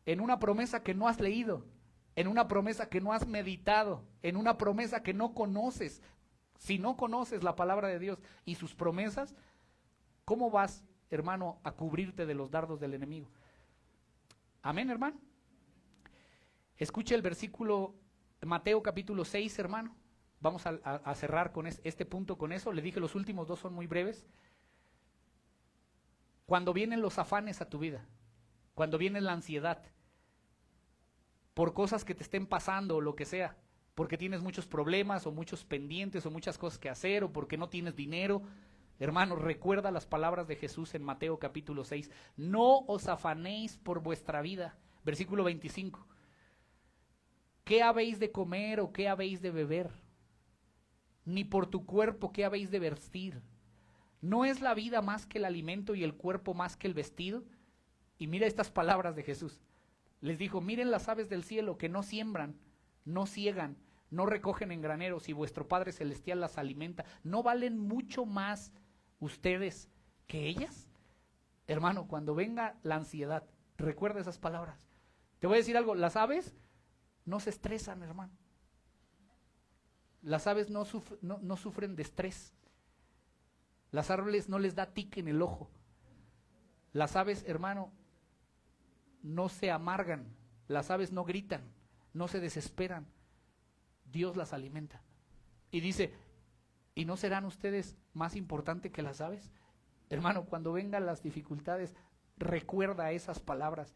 en una promesa que no has leído, en una promesa que no has meditado, en una promesa que no conoces. Si no conoces la palabra de Dios y sus promesas, ¿cómo vas, hermano, a cubrirte de los dardos del enemigo? Amén, hermano. Escuche el versículo, Mateo capítulo 6, hermano, vamos a cerrar con este punto con eso. Le dije, los últimos 2 son muy breves. Cuando vienen los afanes a tu vida, cuando viene la ansiedad, por cosas que te estén pasando o lo que sea, porque tienes muchos problemas o muchos pendientes o muchas cosas que hacer o porque no tienes dinero, hermanos, recuerda las palabras de Jesús en Mateo capítulo 6, no os afanéis por vuestra vida, versículo 25, ¿qué habéis de comer o qué habéis de beber? Ni por tu cuerpo, ¿qué habéis de vestir? ¿No es la vida más que el alimento y el cuerpo más que el vestido? Y mira estas palabras de Jesús. Les dijo, miren las aves del cielo que no siembran, no ciegan, no recogen en graneros y vuestro Padre Celestial las alimenta. ¿No valen mucho más ustedes que ellas? Hermano, cuando venga la ansiedad, recuerda esas palabras. Te voy a decir algo, las aves no se estresan, hermano. Las aves no sufren de estrés. Las árboles no les da tic en el ojo. Las aves, hermano, no se amargan, las aves no gritan, no se desesperan, Dios las alimenta. Y dice, ¿y no serán ustedes más importantes que las aves? Hermano, cuando vengan las dificultades, recuerda esas palabras,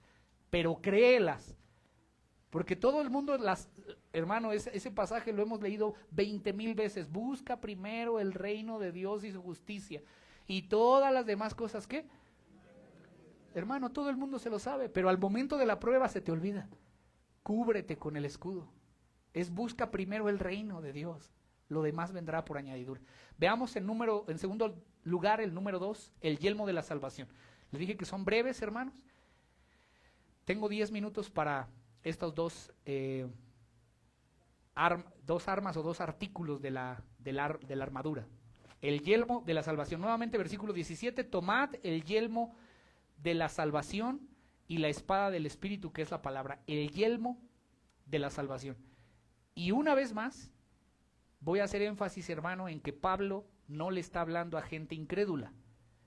pero créelas, porque todo el mundo hermano, ese pasaje lo hemos leído 20,000 veces, busca primero el reino de Dios y su justicia, y todas las demás cosas, ¿qué? Hermano, todo el mundo se lo sabe, pero al momento de la prueba se te olvida. Cúbrete con el escudo. Busca primero el reino de Dios. Lo demás vendrá por añadidura. Veamos en segundo lugar el número 2, el yelmo de la salvación. Les dije que son breves, hermanos. Tengo 10 minutos para estos dos armas o 2 artículos de la armadura. El yelmo de la salvación. Nuevamente, versículo 17, tomad el yelmo de la salvación y la espada del Espíritu, que es la palabra, el yelmo de la salvación. Y una vez más, voy a hacer énfasis, hermano, en que Pablo no le está hablando a gente incrédula.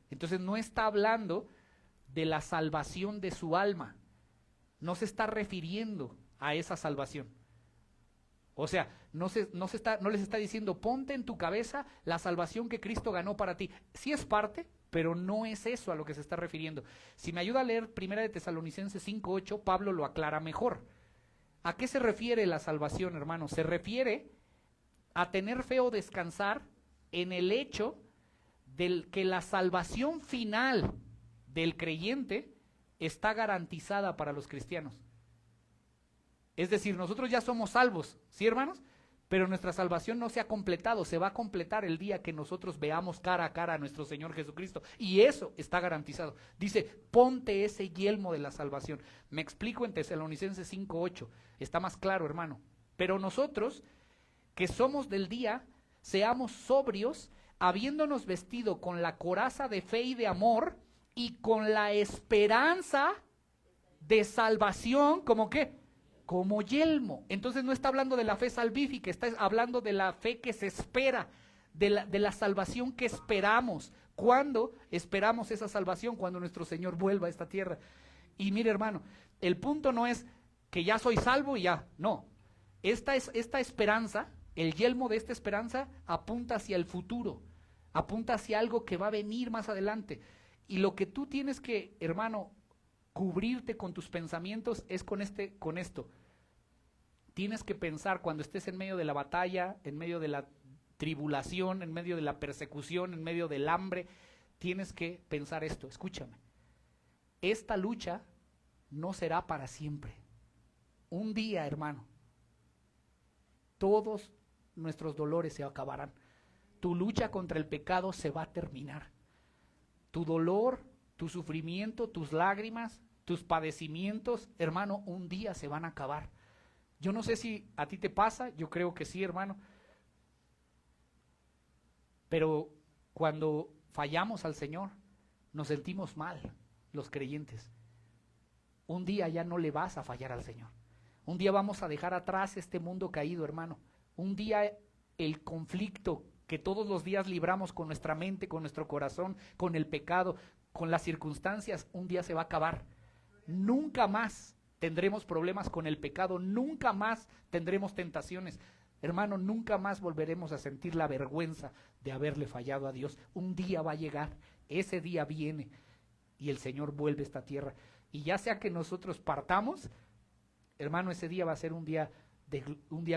Entonces no está hablando de la salvación de su alma, no se está refiriendo a esa salvación. O sea, no les está diciendo, ponte en tu cabeza la salvación que Cristo ganó para ti. Sí es parte, pero no es eso a lo que se está refiriendo. Si me ayuda a leer 1 de Tesalonicenses 5:8, Pablo lo aclara mejor. ¿A qué se refiere la salvación, hermano? Se refiere a tener fe o descansar en el hecho de que la salvación final del creyente está garantizada para los cristianos. Es decir, nosotros ya somos salvos, ¿sí, hermanos? Pero nuestra salvación no se ha completado, se va a completar el día que nosotros veamos cara a cara a nuestro Señor Jesucristo. Y eso está garantizado. Dice, ponte ese yelmo de la salvación. Me explico en Tesalonicenses 5:8. Está más claro, hermano. Pero nosotros, que somos del día, seamos sobrios, habiéndonos vestido con la coraza de fe y de amor, y con la esperanza de salvación, ¿como qué? Como yelmo. Entonces no está hablando de la fe salvífica, está hablando de la fe que se espera, de la salvación que esperamos. ¿Cuándo esperamos esa salvación? Cuando nuestro Señor vuelva a esta tierra. Y mire, hermano, el punto no es que ya soy salvo y ya, no. Esta esperanza, el yelmo de esta esperanza apunta hacia el futuro, apunta hacia algo que va a venir más adelante. Y lo que tú tienes que, hermano, cubrirte con tus pensamientos es con esto. Tienes que pensar cuando estés en medio de la batalla, en medio de la tribulación, en medio de la persecución, en medio del hambre, tienes que pensar esto, escúchame. Esta lucha no será para siempre. Un día, hermano, todos nuestros dolores se acabarán. Tu lucha contra el pecado se va a terminar. Tu dolor, tu sufrimiento, tus lágrimas, tus padecimientos, hermano, un día se van a acabar. Yo no sé si a ti te pasa, yo creo que sí, hermano. Pero cuando fallamos al Señor, nos sentimos mal, los creyentes. Un día ya no le vas a fallar al Señor. Un día vamos a dejar atrás este mundo caído, hermano. Un día el conflicto que todos los días libramos con nuestra mente, con nuestro corazón, con el pecado, con las circunstancias, un día se va a acabar. Nunca más tendremos problemas con el pecado, nunca más tendremos tentaciones. hermano, nunca más volveremos a sentir la vergüenza de haberle fallado a Dios. Un día va a llegar, ese día viene y el Señor vuelve a esta tierra. Y ya sea que nosotros partamos, hermano, ese día va a ser un día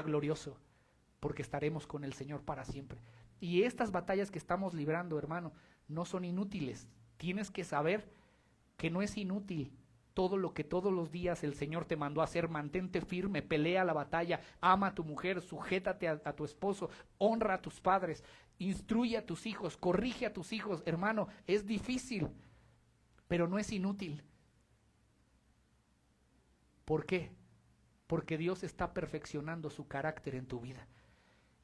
glorioso, porque estaremos con el Señor para siempre. Y estas batallas que estamos librando, hermano, no son inútiles. Tienes que saber que no es inútil todo lo que todos los días el Señor te mandó a hacer. Mantente firme, pelea la batalla, ama a tu mujer, sujétate a tu esposo, honra a tus padres, instruye a tus hijos, corrige a tus hijos. Hermano, es difícil, pero no es inútil. ¿Por qué? Porque Dios está perfeccionando su carácter en tu vida.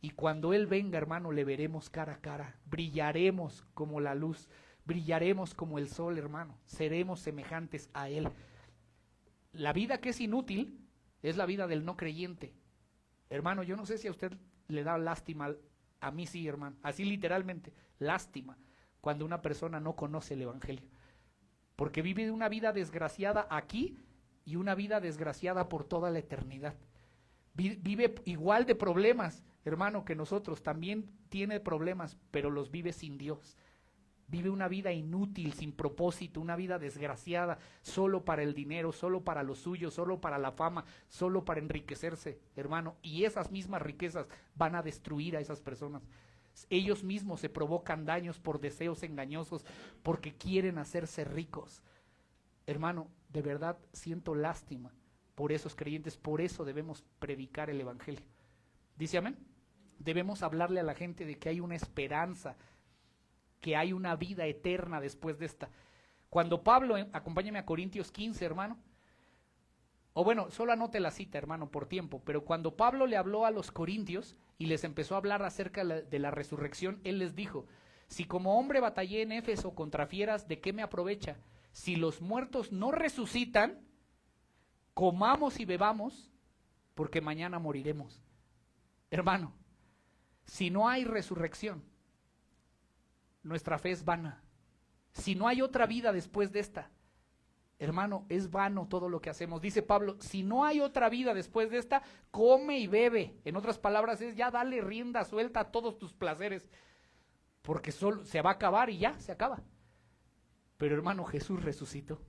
Y cuando Él venga, hermano, le veremos cara a cara, brillaremos como la luz, brillaremos como el sol, hermano, seremos semejantes a Él. La vida que es inútil es la vida del no creyente. Hermano, yo no sé si a usted le da lástima, a mí sí, hermano, así literalmente, lástima, cuando una persona no conoce el Evangelio, porque vive una vida desgraciada aquí y una vida desgraciada por toda la eternidad. Vive igual de problemas, hermano, que nosotros, también tiene problemas, pero los vive sin Dios. Vive una vida inútil, sin propósito, una vida desgraciada, solo para el dinero, solo para lo suyo, solo para la fama, solo para enriquecerse, hermano. Y esas mismas riquezas van a destruir a esas personas. Ellos mismos se provocan daños por deseos engañosos, porque quieren hacerse ricos. Hermano, de verdad siento lástima por esos creyentes, por eso debemos predicar el Evangelio. ¿Dice amén? Debemos hablarle a la gente de que hay una esperanza, que hay una vida eterna después de esta. Cuando Pablo, acompáñame a Corintios 15, hermano, o bueno, solo anote la cita, hermano, por tiempo, pero cuando Pablo le habló a los corintios y les empezó a hablar acerca de la resurrección, él les dijo: si como hombre batallé en Éfeso contra fieras, ¿de qué me aprovecha? Si los muertos no resucitan, comamos y bebamos, porque mañana moriremos. Hermano, si no hay resurrección, nuestra fe es vana. Si no hay otra vida después de esta, hermano, es vano todo lo que hacemos. Dice Pablo, si no hay otra vida después de esta, come y bebe. En otras palabras es, ya dale rienda suelta a todos tus placeres, porque solo se va a acabar y ya se acaba. Pero hermano, Jesús resucitó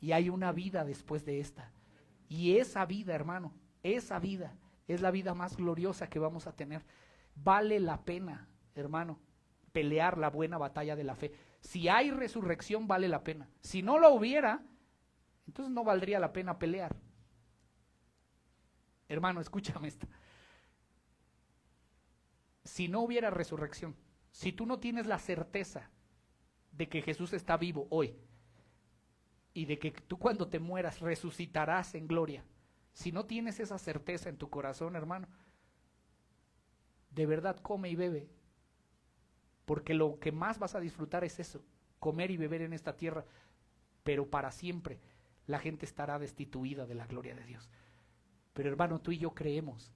y hay una vida después de esta. Y esa vida, hermano, esa vida es la vida más gloriosa que vamos a tener. Vale la pena, hermano, pelear la buena batalla de la fe. Si hay resurrección, vale la pena. Si no lo hubiera, entonces no valdría la pena pelear. Hermano, escúchame esto. Si no hubiera resurrección, si tú no tienes la certeza de que Jesús está vivo hoy y de que tú cuando te mueras resucitarás en gloria, si no tienes esa certeza en tu corazón, hermano, de verdad come y bebe, porque lo que más vas a disfrutar es eso, comer y beber en esta tierra, pero para siempre la gente estará destituida de la gloria de Dios. Pero hermano, tú y yo creemos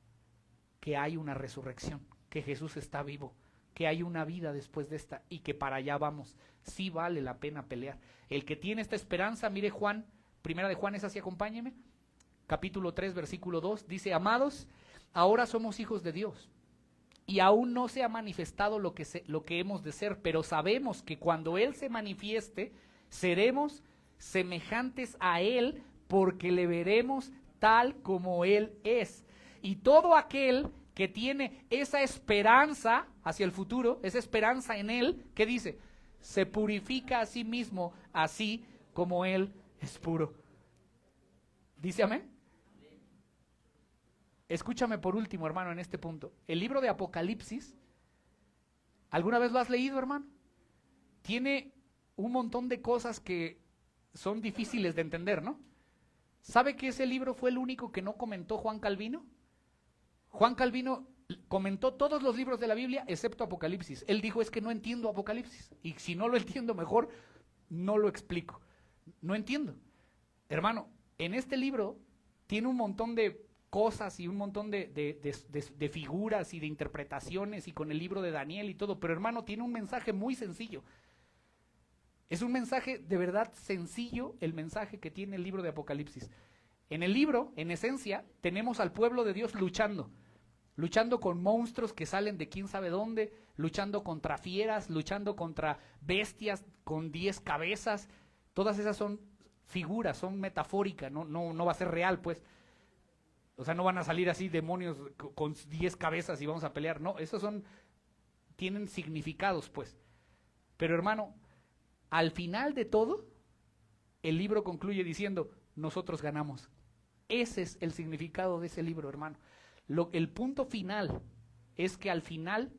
que hay una resurrección, que Jesús está vivo, que hay una vida después de esta y que para allá vamos. Sí vale la pena pelear. El que tiene esta esperanza, mire Juan, primera de Juan es así, acompáñeme, capítulo 3, versículo 2, dice: amados, ahora somos hijos de Dios, y aún no se ha manifestado lo que hemos de ser, pero sabemos que cuando Él se manifieste, seremos semejantes a Él, porque le veremos tal como Él es. Y todo aquel que tiene esa esperanza hacia el futuro, esa esperanza en Él, ¿qué dice? Se purifica a sí mismo, así como Él es puro. ¿Dice amén? Escúchame por último, hermano, en este punto. El libro de Apocalipsis, ¿alguna vez lo has leído, hermano? Tiene un montón de cosas que son difíciles de entender, ¿no? ¿Sabe que ese libro fue el único que no comentó Juan Calvino? Juan Calvino comentó todos los libros de la Biblia excepto Apocalipsis. Él dijo: es que no entiendo Apocalipsis, y si no lo entiendo mejor, no lo explico. No entiendo. Hermano, en este libro tiene un montón de cosas y un montón de figuras y de interpretaciones, y con el libro de Daniel y todo, pero hermano, tiene un mensaje muy sencillo. Es un mensaje de verdad sencillo, el mensaje que tiene el libro de Apocalipsis. En el libro, en esencia, tenemos al pueblo de Dios luchando. luchando con monstruos que salen de quién sabe dónde, luchando contra fieras, luchando contra bestias con 10 cabezas. Todas esas son figuras, son metafóricas, no va a ser real, pues. O sea, no van a salir así demonios con 10 cabezas y vamos a pelear. No, esos tienen significados, pues. Pero hermano, al final de todo, el libro concluye diciendo, nosotros ganamos. Ese es el significado de ese libro, hermano. El punto final es que al final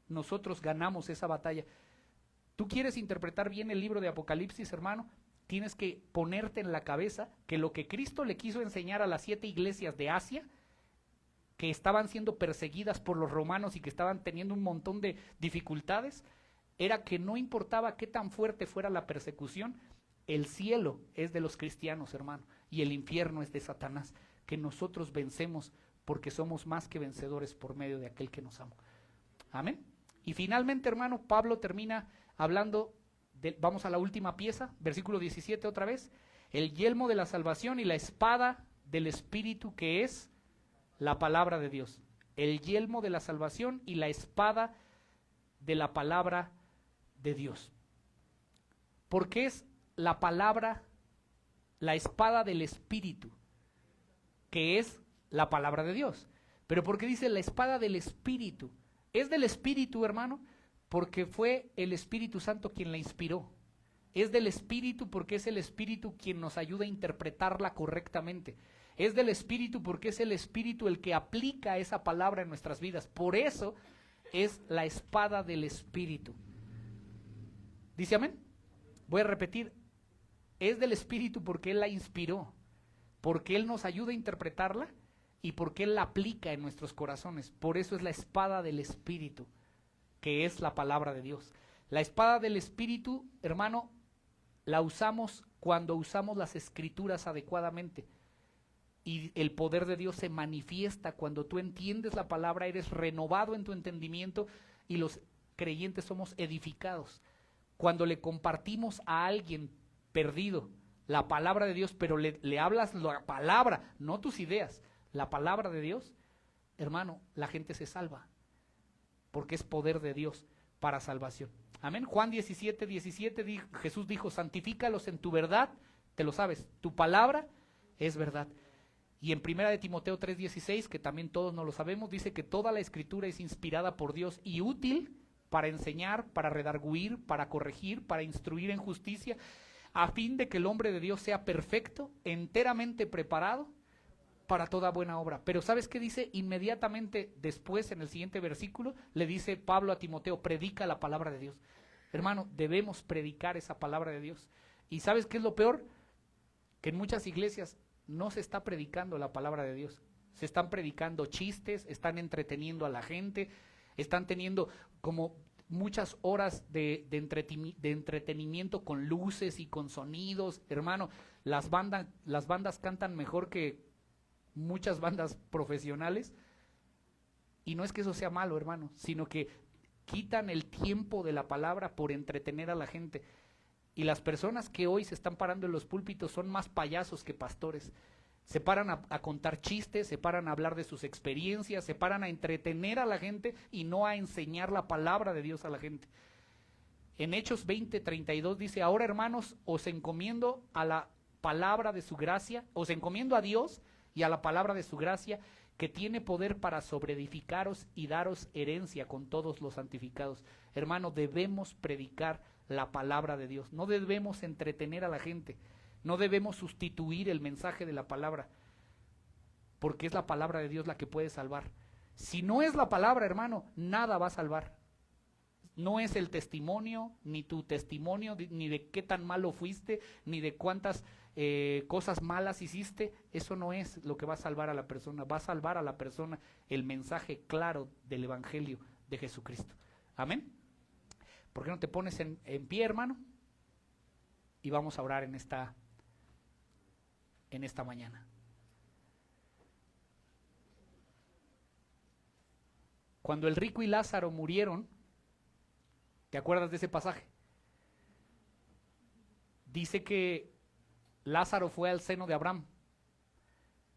nosotros ganamos esa batalla. ¿Tú quieres interpretar bien el libro de Apocalipsis, hermano? Tienes que ponerte en la cabeza que lo que Cristo le quiso enseñar a las 7 iglesias de Asia, que estaban siendo perseguidas por los romanos y que estaban teniendo un montón de dificultades, era que no importaba qué tan fuerte fuera la persecución, el cielo es de los cristianos, hermano, y el infierno es de Satanás, que nosotros vencemos porque somos más que vencedores por medio de aquel que nos amó. Amén. Y finalmente, hermano, Pablo termina hablando, vamos a la última pieza, versículo 17 otra vez, el yelmo de la salvación y la espada del Espíritu, que es la palabra de Dios. El yelmo de la salvación y la espada de la palabra de Dios. Porque es la palabra, la espada del Espíritu, que es la palabra de Dios. Pero ¿por qué dice la espada del Espíritu? Es del Espíritu, hermano, porque fue el Espíritu Santo quien la inspiró. Es del Espíritu porque es el Espíritu quien nos ayuda a interpretarla correctamente. Es del Espíritu porque es el Espíritu el que aplica esa palabra en nuestras vidas. Por eso es la espada del Espíritu. ¿Dice amén? Voy a repetir. Es del Espíritu porque Él la inspiró, porque Él nos ayuda a interpretarla y porque Él la aplica en nuestros corazones. Por eso es la espada del Espíritu, que es la palabra de Dios. La espada del Espíritu, hermano, la usamos cuando usamos las Escrituras adecuadamente. Y el poder de Dios se manifiesta cuando tú entiendes la palabra, eres renovado en tu entendimiento y los creyentes somos edificados. Cuando le compartimos a alguien perdido la palabra de Dios, pero le hablas la palabra, no tus ideas, la palabra de Dios, hermano, la gente se salva, porque es poder de Dios para salvación. Amén. Juan 17:17, Jesús dijo, santifícalos en tu verdad, te lo sabes, tu palabra es verdad. Y en 1 de Timoteo 3:16, que también todos nos lo sabemos, dice que toda la escritura es inspirada por Dios y útil para enseñar, para redarguir, para corregir, para instruir en justicia, a fin de que el hombre de Dios sea perfecto, enteramente preparado para toda buena obra. Pero ¿sabes qué dice? Inmediatamente después, en el siguiente versículo, le dice Pablo a Timoteo, predica la palabra de Dios. Hermano, debemos predicar esa palabra de Dios. ¿Y sabes qué es lo peor? Que en muchas iglesias no se está predicando la palabra de Dios. Se están predicando chistes, están entreteniendo a la gente, están teniendo como muchas horas de entretenimiento con luces y con sonidos. Hermano, las bandas cantan mejor que muchas bandas profesionales. Y no es que eso sea malo, hermano, sino que quitan el tiempo de la palabra por entretener a la gente. Y las personas que hoy se están parando en los púlpitos son más payasos que pastores. Se paran a contar chistes, se paran a hablar de sus experiencias, se paran a entretener a la gente y no a enseñar la palabra de Dios a la gente. En Hechos 20:32 dice, ahora hermanos, os encomiendo a la palabra de su gracia, os encomiendo a Dios y a la palabra de su gracia, que tiene poder para sobreedificaros y daros herencia con todos los santificados. Hermano, debemos predicar la palabra de Dios, no debemos entretener a la gente, no debemos sustituir el mensaje de la palabra, porque es la palabra de Dios la que puede salvar. Si no es la palabra, hermano, nada va a salvar. No es el testimonio, ni tu testimonio, ni de qué tan malo fuiste, ni de cuántas cosas malas hiciste. Eso no es lo que va a salvar a la persona. Va a salvar a la persona el mensaje claro del Evangelio de Jesucristo. Amén. ¿Por qué no te pones en pie, hermano? Y vamos a orar en esta mañana. Cuando el rico y Lázaro murieron, ¿te acuerdas de ese pasaje? Dice que Lázaro fue al seno de Abraham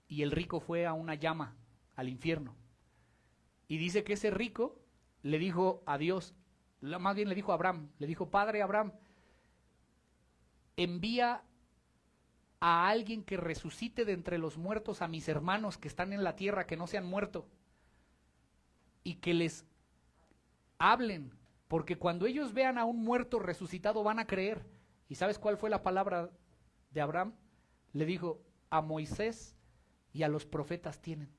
y el rico fue a una llama, al infierno. Y dice que ese rico le dijo a Dios, más bien le dijo a Abraham, le dijo, Padre Abraham, envía a alguien que resucite de entre los muertos a mis hermanos que están en la tierra, que no se han muerto, y que les hablen, porque cuando ellos vean a un muerto resucitado van a creer. ¿Y sabes cuál fue la palabra de Abraham? Le dijo, a Moisés y a los profetas tienen.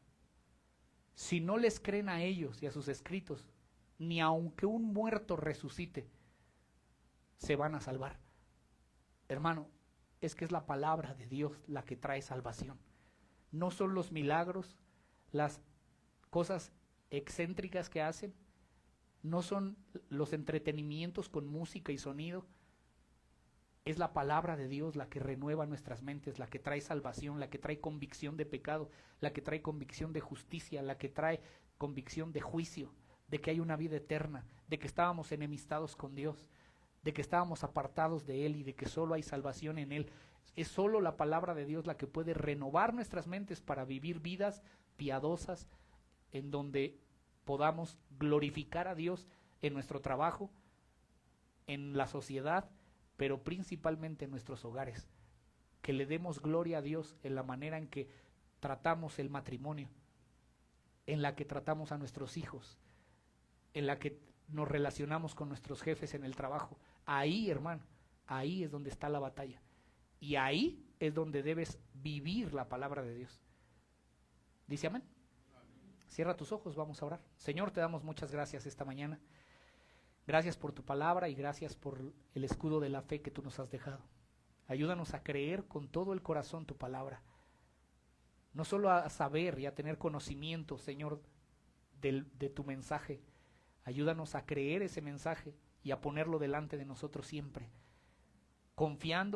Si no les creen a ellos y a sus escritos, ni aunque un muerto resucite, se van a salvar. Hermano, es que es la palabra de Dios la que trae salvación. No son los milagros, las cosas excéntricas que hacen, no son los entretenimientos con música y sonido. Es la palabra de Dios la que renueva nuestras mentes, la que trae salvación, la que trae convicción de pecado, la que trae convicción de justicia, la que trae convicción de juicio, de que hay una vida eterna, de que estábamos enemistados con Dios, de que estábamos apartados de Él y de que solo hay salvación en Él. Es solo la palabra de Dios la que puede renovar nuestras mentes para vivir vidas piadosas en donde podamos glorificar a Dios en nuestro trabajo, en la sociedad, pero principalmente en nuestros hogares. Que le demos gloria a Dios en la manera en que tratamos el matrimonio, en la que tratamos a nuestros hijos, en la que nos relacionamos con nuestros jefes en el trabajo. Ahí, hermano, ahí es donde está la batalla. Y ahí es donde debes vivir la palabra de Dios. ¿Dice amén? Cierra tus ojos, vamos a orar. Señor, te damos muchas gracias esta mañana. Gracias por tu palabra y gracias por el escudo de la fe que tú nos has dejado. Ayúdanos a creer con todo el corazón tu palabra. No solo a saber y a tener conocimiento, Señor, de tu mensaje. Ayúdanos a creer ese mensaje y a ponerlo delante de nosotros siempre, confiando